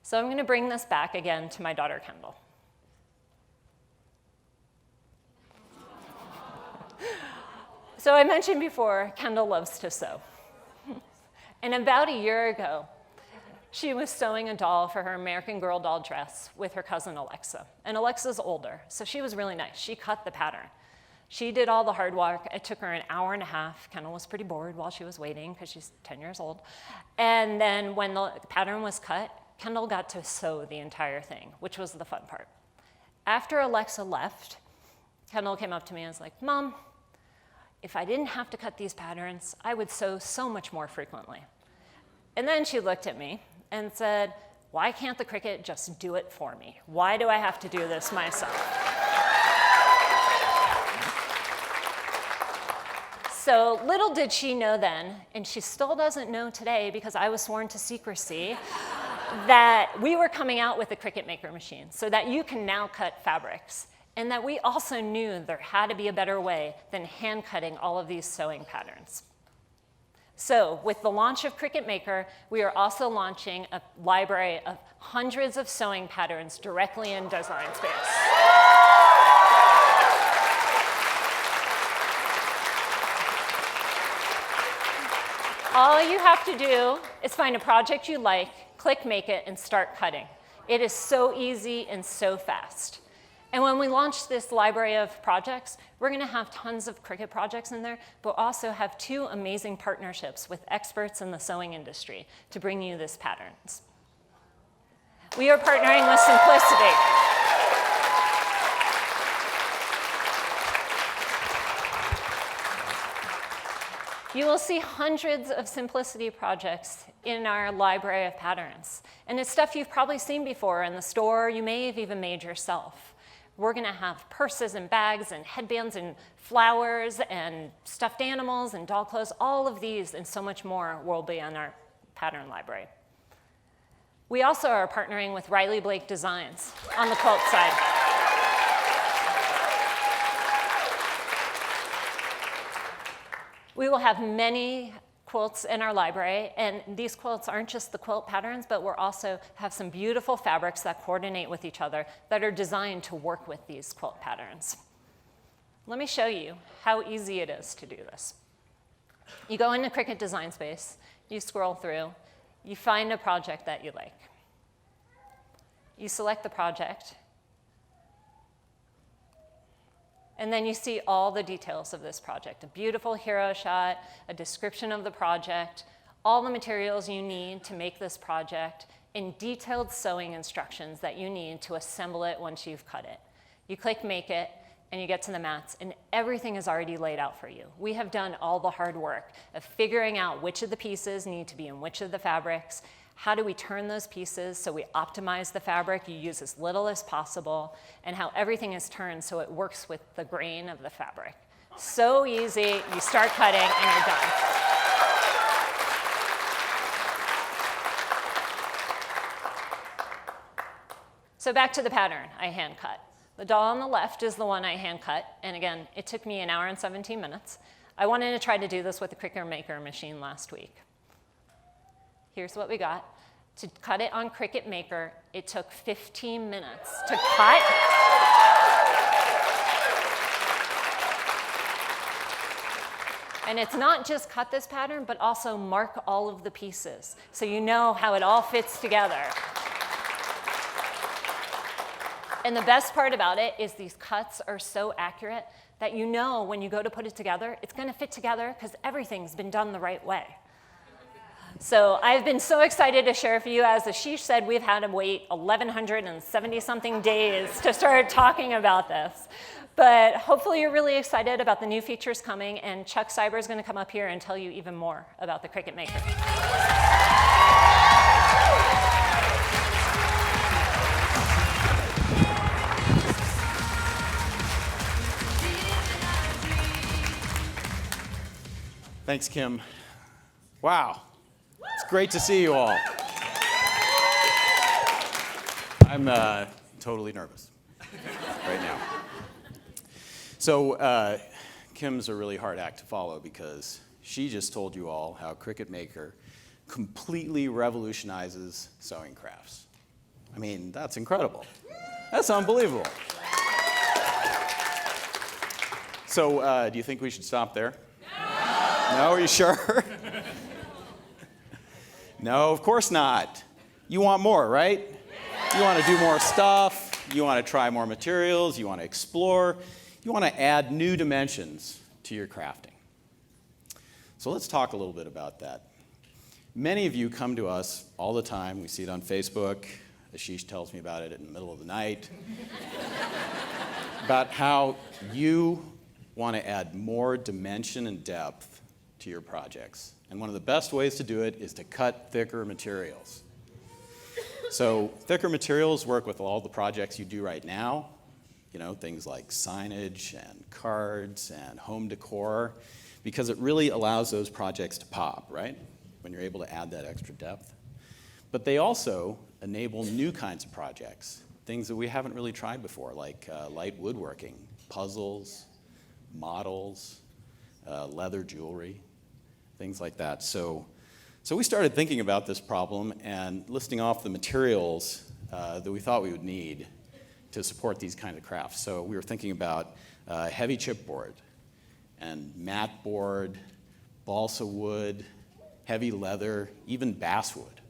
So I'm going to bring this back again to my daughter, Kendall. So I mentioned before, Kendall loves to sew. And about a year ago, she was sewing a doll for her American Girl doll dress with her cousin Alexa. And Alexa's older, so she was really nice. She cut the pattern. She did all the hard work. It took her 1.5 hours. Kendall was pretty bored while she was waiting because she's 10 years old. And then when the pattern was cut, Kendall got to sew the entire thing, which was the fun part. After Alexa left, Kendall came up to me and was like, "Mom, if I didn't have to cut these patterns, I would sew so much more frequently." And then she looked at me and said, "Why can't the Cricut just do it for me? Why do I have to do this myself?" So little did she know then, and she still doesn't know today because I was sworn to secrecy, that we were coming out with a Cricut Maker machine so that you can now cut fabrics, and that we also knew there had to be a better way than hand cutting all of these sewing patterns. So with the launch of Cricut Maker, we are also launching a library of hundreds of sewing patterns directly in Design Space. All you have to do is find a project you like, click Make It, and start cutting. It is so easy and so fast. And when we launch this library of projects, we're going to have tons of Cricut projects in there, but also have 2 amazing partnerships with experts in the sewing industry to bring you these patterns. We are partnering with Simplicity. You will see hundreds of Simplicity projects in our library of patterns. And it's stuff you've probably seen before in the store. You may have even made yourself. We're going to have purses and bags and headbands and flowers and stuffed animals and doll clothes. All of these and so much more will be in our pattern library. We also are partnering with Riley Blake Designs on the quilt side. We will have many quilts in our library, and these quilts aren't just the quilt patterns, but we'll also have some beautiful fabrics that coordinate with each other that are designed to work with these quilt patterns. Let me show you how easy it is to do this. You go into Cricut Design Space, you scroll through, you find a project that you like. You select the project, and then you see all the details of this project, a beautiful hero shot, a description of the project, all the materials you need to make this project, and detailed sewing instructions that you need to assemble it once you've cut it. You click Make It, and you get to the mats, and everything is already laid out for you. We have done all the hard work of figuring out which of the pieces need to be in which of the fabrics. How do we turn those pieces so we optimize the fabric, you use as little as possible, and how everything is turned so it works with the grain of the fabric. So easy, you start cutting and you're done. So back to the pattern I hand cut. The doll on the left is the one I hand cut, and again, it took me 1 hour and 17 minutes. I wanted to try to do this with the Cricut Maker machine last week. Here's what we got. To cut it on Cricut Maker, it took 15 minutes to cut. And it's not just cut this pattern, but also mark all of the pieces so you know how it all fits together. And the best part about it is these cuts are so accurate that you know when you go to put it together, it's going to fit together because everything's been done the right way. So I've been so excited to share with you. As Ashish said, we've had to wait 1,170-something days to start talking about this. But hopefully you're really excited about the new features coming, and Chuck Cyber is going to come up here and tell you even more about the Cricut Maker. Thanks, Kim. Wow, it's great to see you all. I'm totally nervous right now. So Kim's a really hard act to follow because she just told you all how Cricut Maker completely revolutionizes sewing crafts. I mean, that's incredible. That's unbelievable. So do you think we should stop there? No, are you sure? No, of course not. You want more, right? You want to do more stuff. You want to try more materials. You want to explore. You want to add new dimensions to your crafting. So let's talk a little bit about that. Many of you come to us all the time. We see it on Facebook. Ashish tells me about it in the middle of the night. About how you want to add more dimension and depth to your projects. And one of the best ways to do it is to cut thicker materials. So thicker materials work with all the projects you do right now, things like signage and cards and home decor, because it really allows those projects to pop, right? When you're able to add that extra depth. But they also enable new kinds of projects, things that we haven't really tried before, like light woodworking, puzzles, models, leather jewelry, things like that. So we started thinking about this problem and listing off the materials that we thought we would need to support these kind of crafts. So we were thinking about heavy chipboard and mat board, balsa wood, heavy leather, even basswood.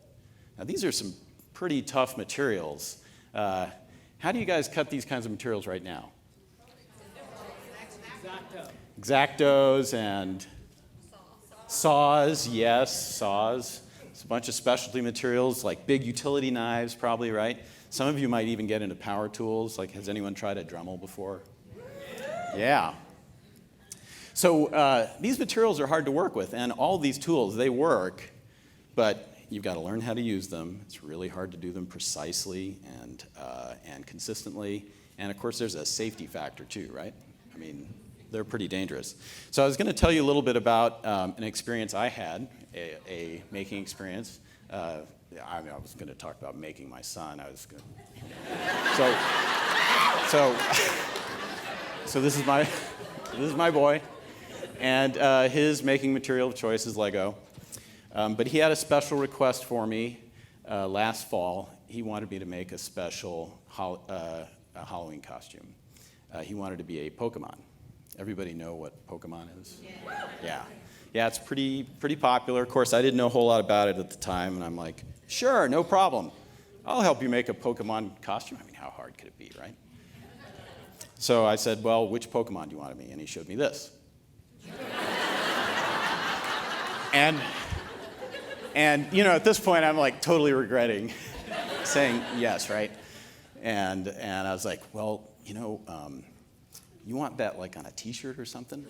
Now these are some pretty tough materials. How do you guys cut these kinds of materials right now? X-Actos and saws, yes, saws. It's a bunch of specialty materials like big utility knives probably, right? Some of you might even get into power tools. Like, has anyone tried a Dremel before? Yeah. So these materials are hard to work with, and all these tools, they work, but you've got to learn how to use them. It's really hard to do them precisely and consistently. And of course, there's a safety factor too, right? I mean, they're pretty dangerous. So I was going to tell you a little bit about an experience I had, a making experience. I was going to talk about making my son. So this is my boy, and his making material of choice is Lego. But he had a special request for me last fall. He wanted me to make a special Halloween costume. He wanted to be a Pokemon. Everybody know what Pokemon is? Yeah. Yeah, it's pretty popular. Of course, I didn't know a whole lot about it at the time, and I'm like, sure, no problem. I'll help you make a Pokemon costume. I mean, how hard could it be, right? So I said, well, which Pokemon do you want of me? And he showed me this. And at this point, I'm like totally regretting saying yes, right? And I was like, well, you want that like on a t-shirt or something?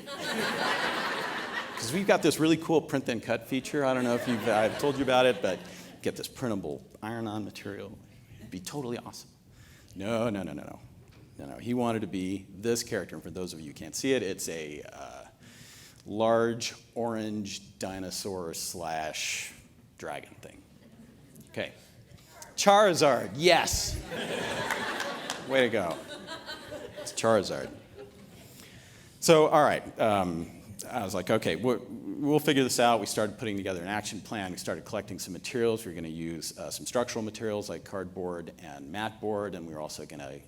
Because we've got this really cool print then cut feature. I don't know if I've told you about it, but get this printable iron-on material. It'd be totally awesome. No. He wanted to be this character. And for those of you who can't see it, it's a large orange dinosaur / dragon thing. Okay. Charizard, yes. Way to go. It's Charizard. So, all right, I was like, okay, we'll figure this out. We started putting together an action plan. We started collecting some materials. We were going to use some structural materials like cardboard and mat board, and we were also going to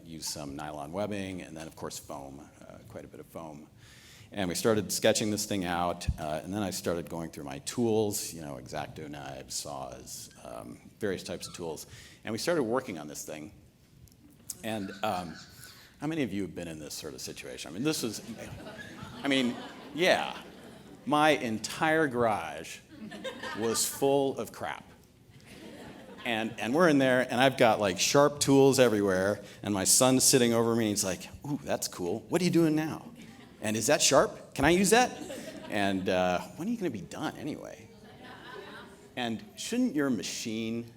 use some nylon webbing, and then, of course, foam, quite a bit of foam. And we started sketching this thing out, and then I started going through my tools, X-Acto knives, saws, various types of tools. And we started working on this thing. And how many of you have been in this sort of situation? Yeah. My entire garage was full of crap. And we're in there, and I've got like sharp tools everywhere, and my son's sitting over me, and he's like, ooh, that's cool. What are you doing now? And is that sharp? Can I use that? And when are you going to be done anyway? And shouldn't your machine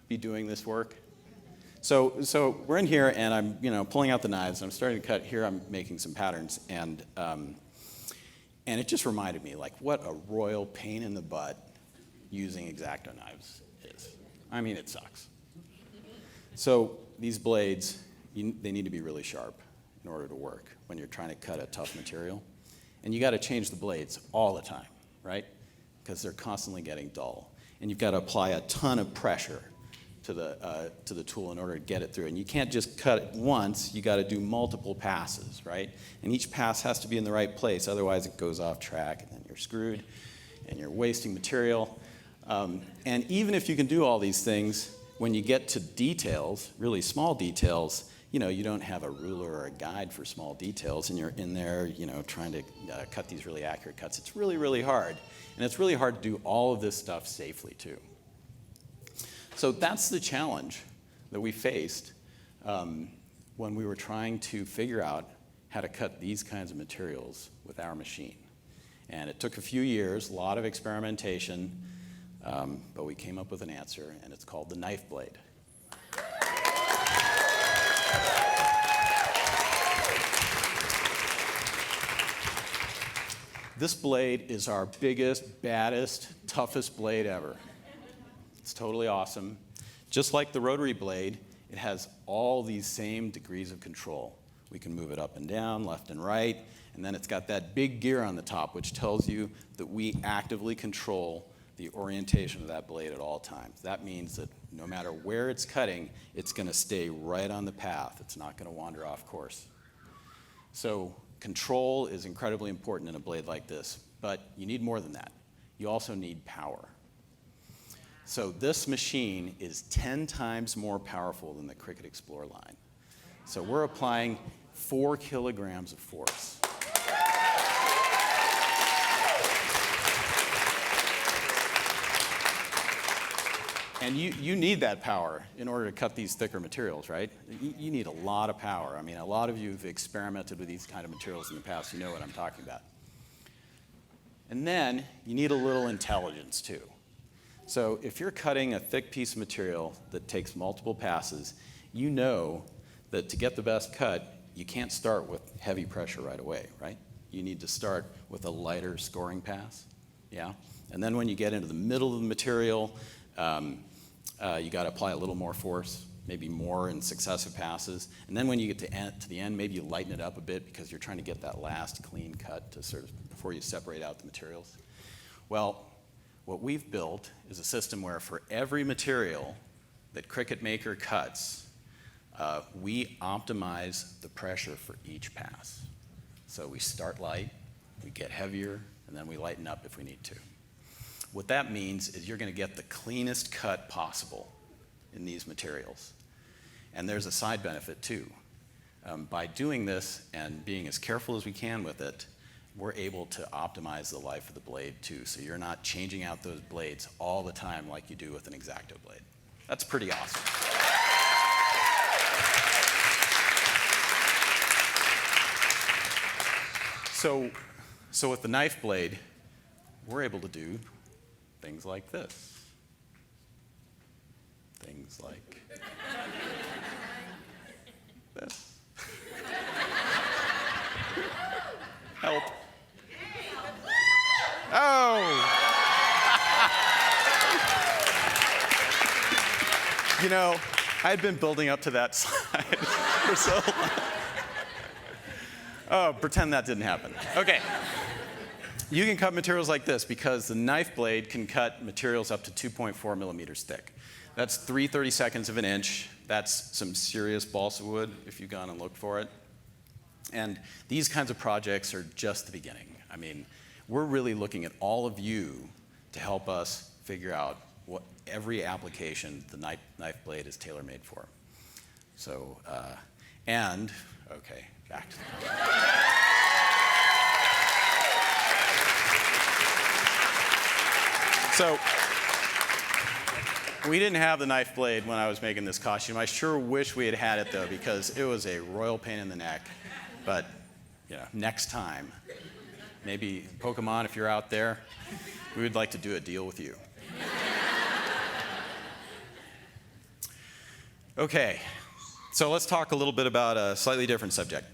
be doing this work? So we're in here, and I'm pulling out the knives, and I'm starting to cut. Here I'm making some patterns, and And it just reminded me, like, what a royal pain in the butt using X-Acto knives is. I mean, it sucks. So these blades, they need to be really sharp in order to work when you're trying to cut a tough material. And you got to change the blades all the time, right? Because they're constantly getting dull. And you've got to apply a ton of pressure to the tool in order to get it through. And you can't just cut it once, you got to do multiple passes, right? And each pass has to be in the right place, otherwise it goes off track and then you're screwed and you're wasting material. And even if you can do all these things, when you get to details, really small details, you know, you don't have a ruler or a guide for small details and you're in there, you know, trying to cut these really accurate cuts. It's really, really hard. And it's really hard to do all of this stuff safely too. So that's the challenge that we faced when we were trying to figure out how to cut these kinds of materials with our machine. And it took a few years, a lot of experimentation, but we came up with an answer, and it's called the knife blade. This blade is our biggest, baddest, toughest blade ever. It's totally awesome. Just like the rotary blade, it has all these same degrees of control. We can move it up and down, left and right, and then it's got that big gear on the top, which tells you that we actively control the orientation of that blade at all times. That means that no matter where it's cutting, it's going to stay right on the path. It's not going to wander off course. So control is incredibly important in a blade like this, but you need more than that. You also need power. So this machine is 10 times more powerful than the Cricut Explorer line. So we're applying 4 kilograms of force. And you need that power in order to cut these thicker materials, right? You need a lot of power. I mean, a lot of you have experimented with these kind of materials in the past. You know what I'm talking about. And then you need a little intelligence, too. So if you're cutting a thick piece of material that takes multiple passes, you know that to get the best cut, you can't start with heavy pressure right away, right? You need to start with a lighter scoring pass, yeah? And then when you get into the middle of the material, you got to apply a little more force, maybe more in successive passes. And then when you get to the end, maybe you lighten it up a bit because you're trying to get that last clean cut to sort of before you separate out the materials. Well, what we've built is a system where for every material that Cricut Maker cuts, we optimize the pressure for each pass. So we start light, we get heavier, and then we lighten up if we need to. What that means is you're going to get the cleanest cut possible in these materials. And there's a side benefit too. By doing this and being as careful as we can with it, we're able to optimize the life of the blade too. So you're not changing out those blades all the time like you do with an X-Acto blade. That's pretty awesome. So with the knife blade, we're able to do things like this. Things like this. Help. Oh! You know, I had been building up to that slide for so long. Oh, pretend that didn't happen. Okay. You can cut materials like this because the knife blade can cut materials up to 2.4 millimeters thick. That's 3/32 of an inch. That's some serious balsa wood if you've gone and looked for it. And these kinds of projects are just the beginning. I mean, we're really looking at all of you to help us figure out what every application the knife blade is tailor-made for. So, okay, back to the So, we didn't have the knife blade when I was making this costume. I sure wish we had had it, though, because it was a royal pain in the neck. But, you know, next time, maybe Pokemon, if you're out there, we would like to do a deal with you. Okay, so let's talk a little bit about a slightly different subject.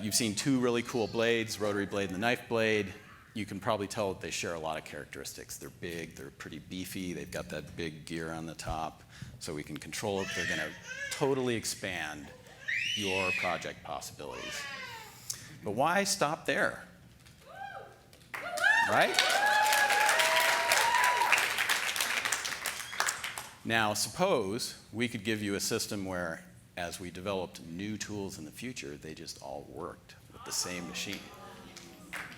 You've seen two really cool blades, rotary blade and the knife blade. you can probably tell that they share a lot of characteristics. They're big, they're pretty beefy, they've got that big gear on the top, so we can control it. They're gonna totally expand your project possibilities. But why stop there? Right? Now, suppose we could give you a system where, as we developed new tools in the future, they just all worked with the same machine.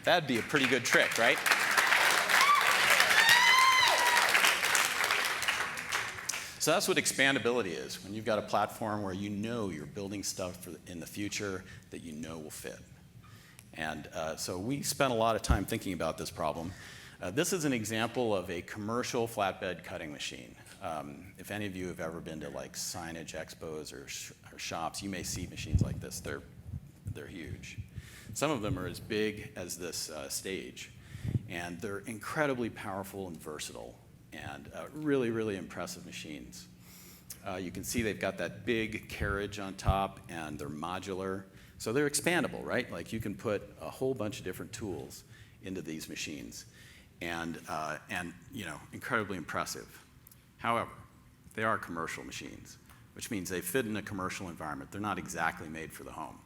That'd be a pretty good trick, right? So that's what expandability is, when you've got a platform where you know you're building stuff in the future that you know will fit. And so we spent a lot of time thinking about this problem. This is an example of a commercial flatbed cutting machine. If any of you have ever been to like signage expos or shops, you may see machines like this. They're huge. Some of them are as big as this stage, and they're incredibly powerful and versatile, and really, really impressive machines. You can see they've got that big carriage on top, and they're modular, so they're expandable, right? Like you can put a whole bunch of different tools into these machines, and you know, incredibly impressive. However, they are commercial machines, which means they fit in a commercial environment. They're not exactly made for the home.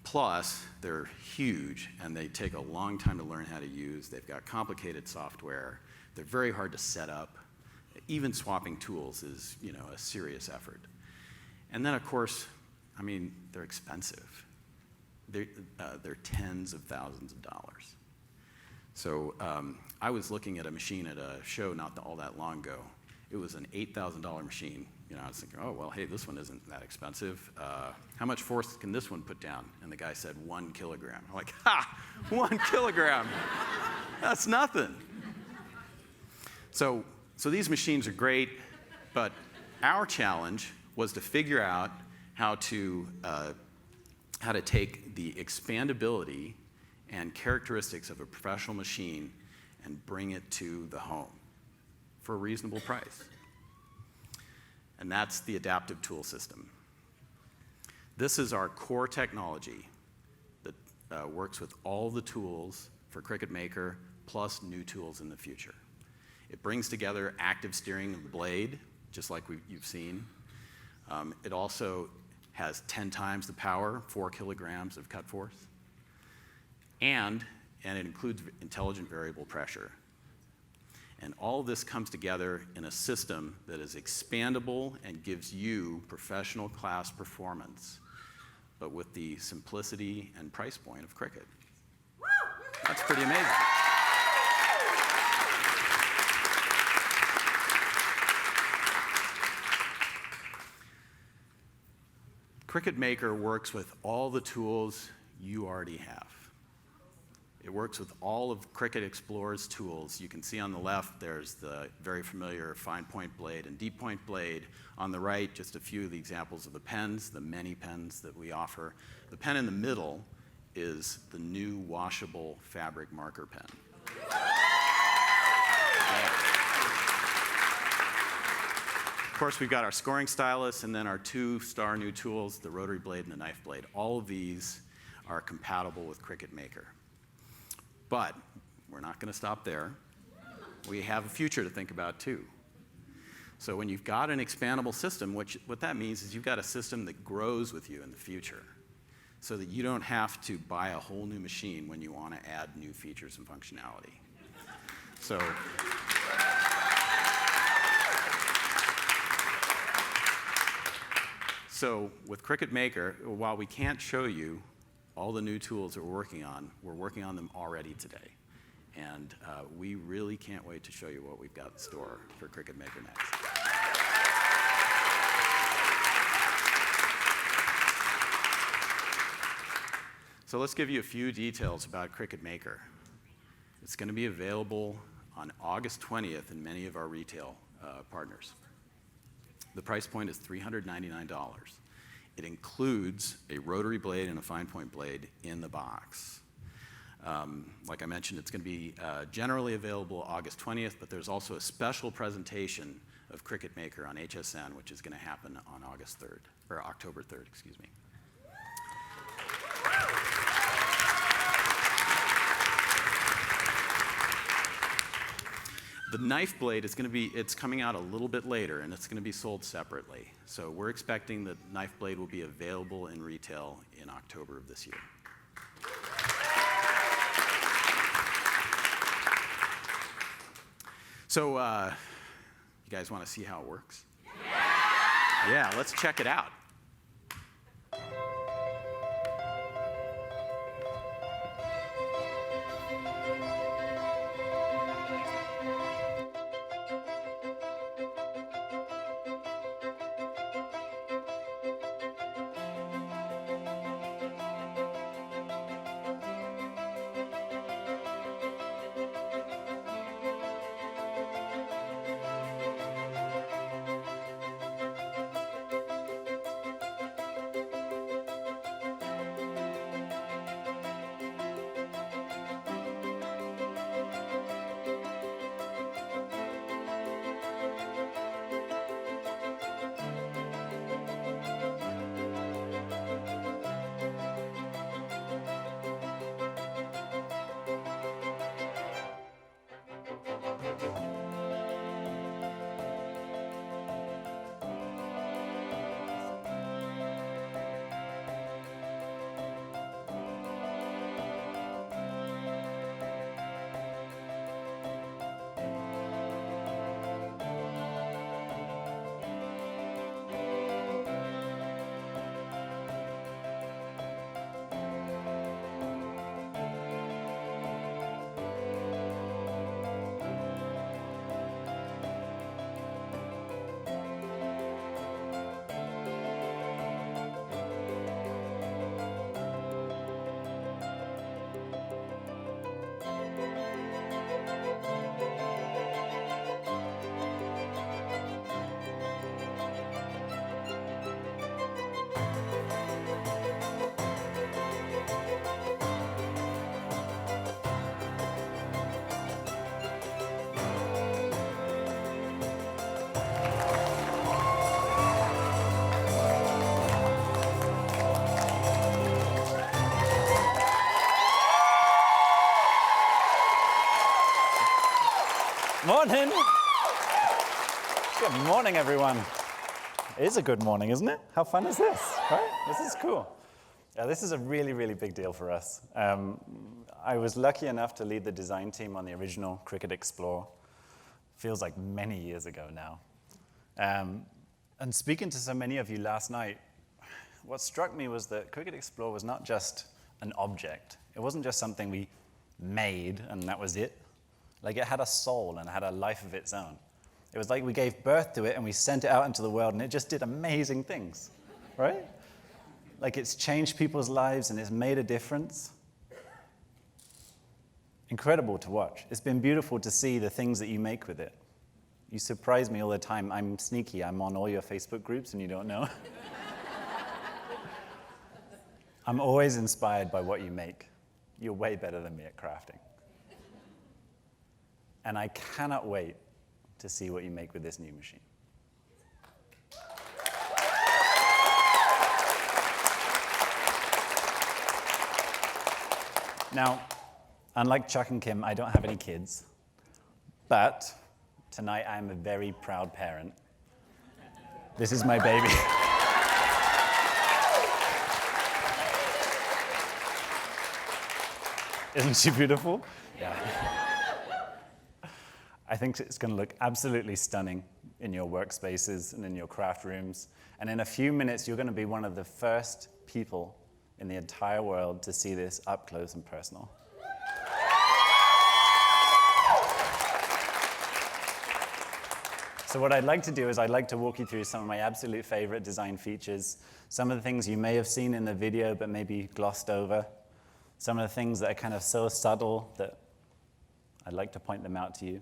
Plus, they're huge, and they take a long time to learn how to use. They've got complicated software. They're very hard to set up. Even swapping tools is, you know, a serious effort. And then, of course, I mean, they're expensive. They're tens of thousands of dollars. So I was looking at a machine at a show not all that long ago. It was an $8,000 machine. You know, I was thinking, oh, well, hey, this one isn't that expensive. How much force can this one put down? And the guy said 1 kilogram. I'm like, ha, 1 kilogram. That's nothing. So these machines are great, but our challenge was to figure out how to take the expandability and characteristics of a professional machine and bring it to the home for a reasonable price. And that's the adaptive tool system. This is our core technology that works with all the tools for Cricut Maker plus new tools in the future. It brings together active steering of the blade, just like you've seen. It also has 10 times the power, 4 kilograms of cut force. And it includes intelligent variable pressure. And all this comes together in a system that is expandable and gives you professional class performance, but with the simplicity and price point of Cricut. That's pretty amazing. Cricut Maker works with all the tools you already have. It works with all of Cricut Explorer's tools. You can see on the left, there's the very familiar fine point blade and deep point blade. On the right, just a few of the examples of the pens, the many pens that we offer. The pen in the middle is the new washable fabric marker pen. Of course, we've got our scoring stylus and then our 2-star new tools, the rotary blade and the knife blade. All of these are compatible with Cricut Maker. But we're not going to stop there. We have a future to think about, too. So when you've got an expandable system, what that means is you've got a system that grows with you in the future so that you don't have to buy a whole new machine when you want to add new features and functionality. So with Cricut Maker, while we can't show you all the new tools that we're working on them already today. And we really can't wait to show you what we've got in store for Cricut Maker next. So let's give you a few details about Cricut Maker. It's going to be available on August 20th in many of our retail partners. The price point is $399. It includes a rotary blade and a fine point blade in the box. Like I mentioned, it's going to be generally available August 20th, but there's also a special presentation of Cricut Maker on HSN, which is going to happen on August 3rd, or October 3rd, excuse me. The knife blade is it's coming out a little bit later, and it's going to be sold separately. So we're expecting that knife blade will be available in retail in October of this year. So you guys want to see how it works? Yeah, let's check it out. Morning. Good morning, everyone. It is a good morning, isn't it? How fun is this, right? This is cool. Yeah, this is a really, really big deal for us. I was lucky enough to lead the design team on the original Cricut Explore. Feels like many years ago now. And speaking to so many of you last night, what struck me was that Cricut Explore was not just an object. It wasn't just something we made and that was it. Like, it had a soul and had a life of its own. It was like we gave birth to it and we sent it out into the world and it just did amazing things, right? Like, it's changed people's lives and it's made a difference. Incredible to watch. It's been beautiful to see the things that you make with it. You surprise me all the time. I'm sneaky. I'm on all your Facebook groups and you don't know. I'm always inspired by what you make. You're way better than me at crafting. And I cannot wait to see what you make with this new machine. Now, unlike Chuck and Kim, I don't have any kids. But tonight I'm a very proud parent. This is my baby. Isn't she beautiful? Yeah. I think it's going to look absolutely stunning in your workspaces and in your craft rooms. And in a few minutes, you're going to be one of the first people in the entire world to see this up close and personal. So what I'd like to do is I'd like to walk you through some of my absolute favorite design features, some of the things you may have seen in the video but maybe glossed over, some of the things that are kind of so subtle that I'd like to point them out to you.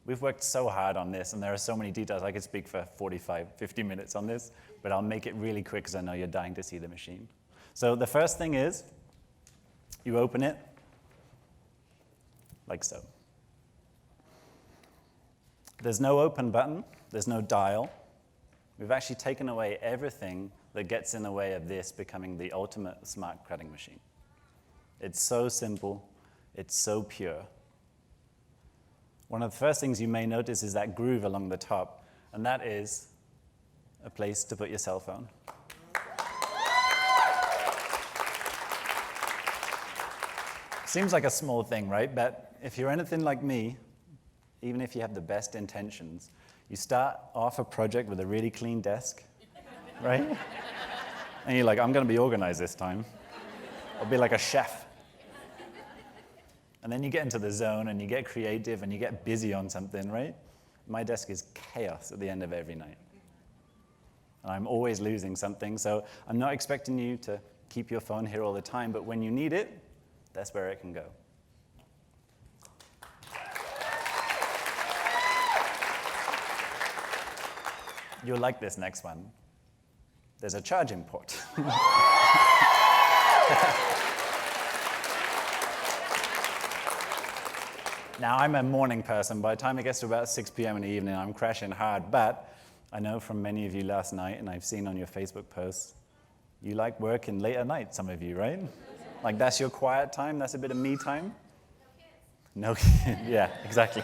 We've worked so hard on this, and there are so many details. I could speak for 45, 50 minutes on this, but I'll make it really quick because I know you're dying to see the machine. So the first thing is, you open it like so. There's no open button. There's no dial. We've actually taken away everything that gets in the way of this becoming the ultimate smart cutting machine. It's so simple. It's so pure. one of the first things you may notice is that groove along the top, and that is a place to put your cell phone. Seems like a small thing, right? But if you're anything like me, even if you have the best intentions, you start off a project with a really clean desk, right? And you're like, I'm going to be organized this time. I'll be like a chef. And then you get into the zone and you get creative and you get busy on something, right? My desk is chaos at the end of every night. And I'm always losing something, so I'm not expecting you to keep your phone here all the time, but when you need it, that's where it can go. You'll like this next one. There's a charging port. Now, I'm a morning person. By the time it gets to about 6 p.m. in the evening, I'm crashing hard. But I know from many of you last night, and I've seen on your Facebook posts, you like working late at night, some of you, right? Like that's your quiet time? That's a bit of me time? No kids. Yeah, exactly.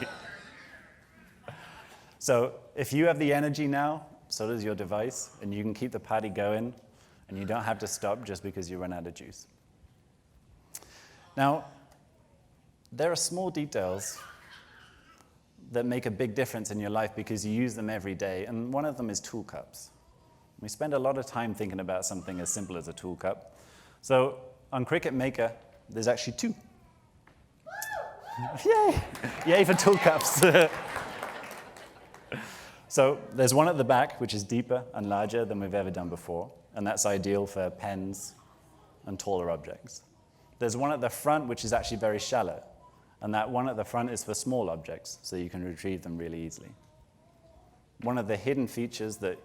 So if you have the energy now, so does your device, and you can keep the party going, and you don't have to stop just because you run out of juice. Now, there are small details that make a big difference in your life because you use them every day, and one of them is tool cups. We spend a lot of time thinking about something as simple as a tool cup. So on Cricut Maker, there's actually two. Yay! Yay for tool cups. So there's one at the back, which is deeper and larger than we've ever done before, and that's ideal for pens and taller objects. There's one at the front, which is actually very shallow, and that one at the front is for small objects, so you can retrieve them really easily. One of the hidden features that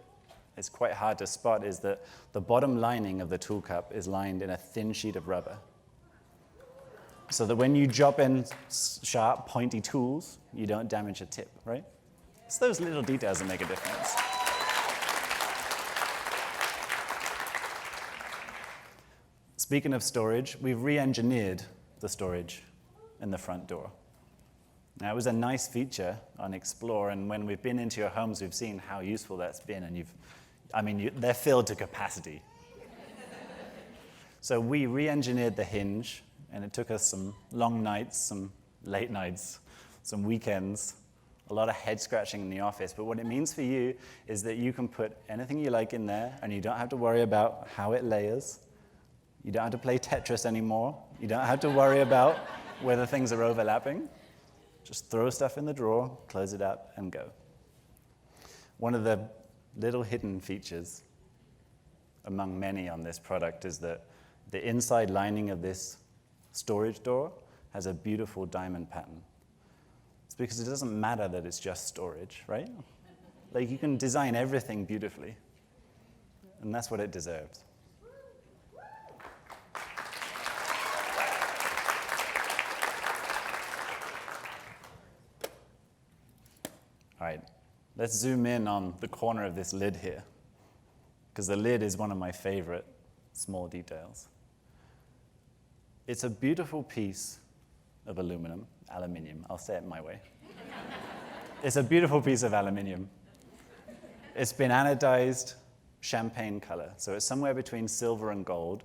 is quite hard to spot is that the bottom lining of the tool cup is lined in a thin sheet of rubber, so that when you drop in sharp, pointy tools, you don't damage a tip, right? It's those little details that make a difference. Speaking of storage, we've re-engineered the storage in the front door. Now, it was a nice feature on Explore, and when we've been into your homes, we've seen how useful that's been, and they're filled to capacity. So we re-engineered the hinge, and it took us some long nights, some late nights, some weekends, a lot of head scratching in the office. But what it means for you is that you can put anything you like in there, and you don't have to worry about how it layers. You don't have to play Tetris anymore. You don't have to worry about whether things are overlapping. Just throw stuff in the drawer, close it up, and go. One of the little hidden features among many on this product is that the inside lining of this storage door has a beautiful diamond pattern. It's because it doesn't matter that it's just storage, right? Like, you can design everything beautifully, and that's what it deserves. All right, let's zoom in on the corner of this lid here, because the lid is one of my favorite small details. It's a beautiful piece of aluminium, I'll say it my way. It's a beautiful piece of aluminium. It's been anodized champagne color, so it's somewhere between silver and gold,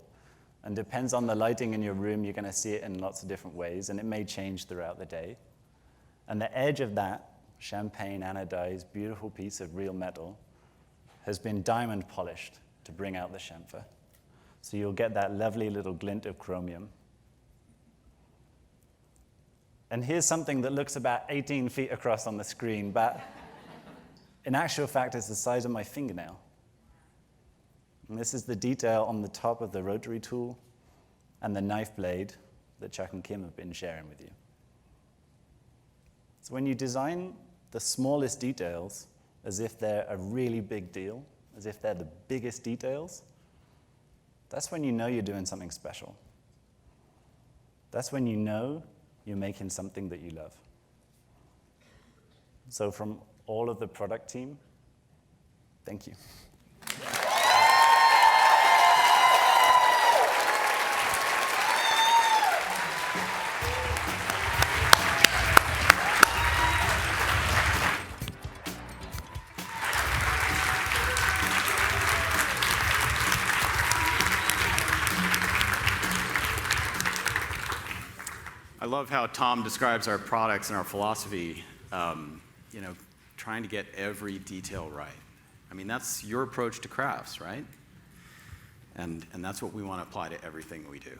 and depends on the lighting in your room, you're gonna see it in lots of different ways, and it may change throughout the day. And the edge of that champagne anodized, beautiful piece of real metal has been diamond polished to bring out the chamfer. So you'll get that lovely little glint of chromium. And here's something that looks about 18 feet across on the screen, but in actual fact, it's the size of my fingernail. And this is the detail on the top of the rotary tool and the knife blade that Chuck and Kim have been sharing with you. So when you design the smallest details as if they're a really big deal, as if they're the biggest details, that's when you know you're doing something special. That's when you know you're making something that you love. So from all of the product team, thank you. I love how Tom describes our products and our philosophy, trying to get every detail right. I mean, that's your approach to crafts, right? And that's what we want to apply to everything we do.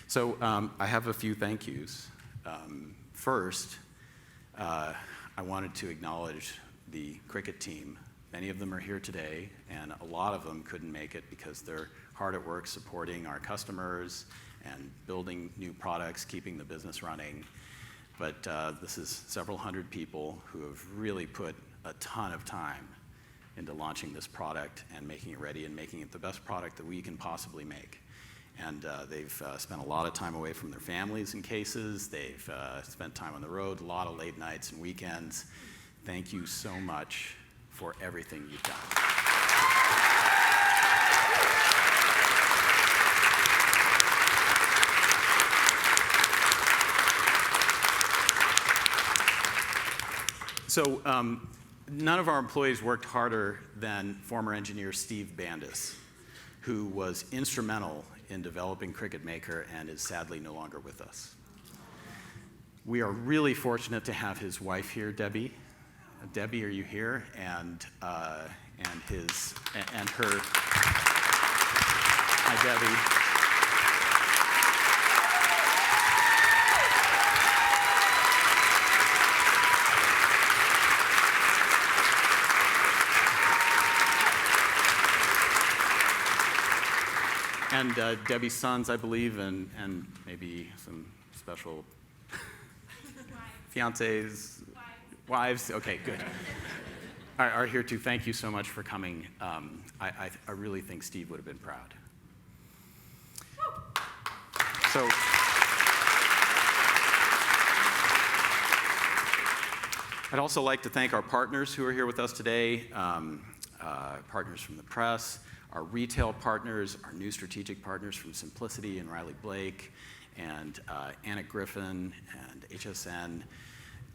So I have a few thank yous. First, I wanted to acknowledge the Cricut team. Many of them are here today, and a lot of them couldn't make it because they're hard at work supporting our customers and building new products, keeping the business running. But this is several hundred people who have really put a ton of time into launching this product and making it ready and making it the best product that we can possibly make. And they've spent a lot of time away from their families in cases. They've spent time on the road, a lot of late nights and weekends. Thank you so much for everything you've done. So none of our employees worked harder than former engineer Steve Bandis, who was instrumental in developing Cricut Maker and is sadly no longer with us. We are really fortunate to have his wife here, Debbie. Debbie, are you here? And her. Hi, Debbie. And Debbie's sons, I believe, and maybe some special fiancés, wives. Okay, good. Are here too. Thank you so much for coming. I really think Steve would have been proud. So, I'd also like to thank our partners who are here with us today, partners from the press, our retail partners, our new strategic partners from Simplicity and Riley Blake, and Anna Griffin and HSN.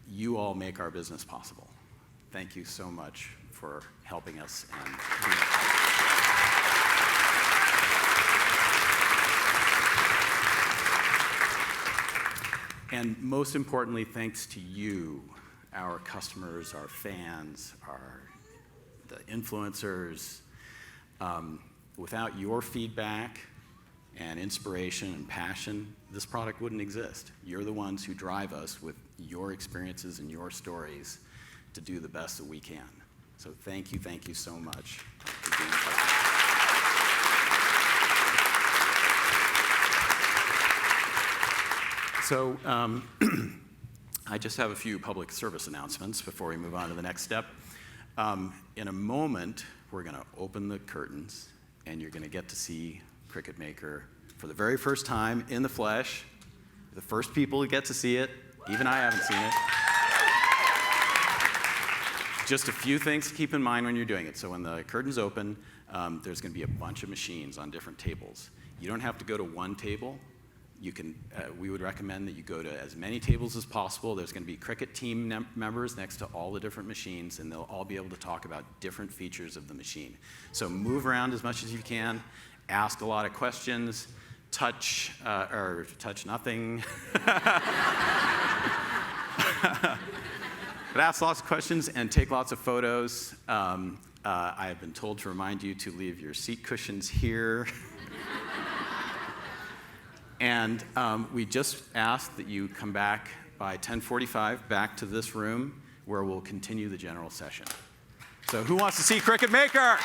You all make our business possible. Thank you so much for helping us and being a part. And most importantly, thanks to you, our customers, our fans, the influencers. Without your feedback and inspiration and passion, this product wouldn't exist. You're the ones who drive us with your experiences and your stories to do the best that we can. So thank you so much for being part of it. So I just have a few public service announcements before we move on to the next step. In a moment, we're going to open the curtains, and you're going to get to see Cricut Maker for the very first time in the flesh. The first people who get to see it. Even I haven't seen it. Just a few things to keep in mind when you're doing it. So when the curtains open, there's going to be a bunch of machines on different tables. You don't have to go to one table. You can, we would recommend that you go to as many tables as possible. There's going to be Cricut team members next to all the different machines, and they'll all be able to talk about different features of the machine. So move around as much as you can, ask a lot of questions, touch nothing. But ask lots of questions and take lots of photos. I have been told to remind you to leave your seat cushions here. And we just ask that you come back by 10:45 back to this room where we'll continue the general session. So who wants to see Cricut Maker?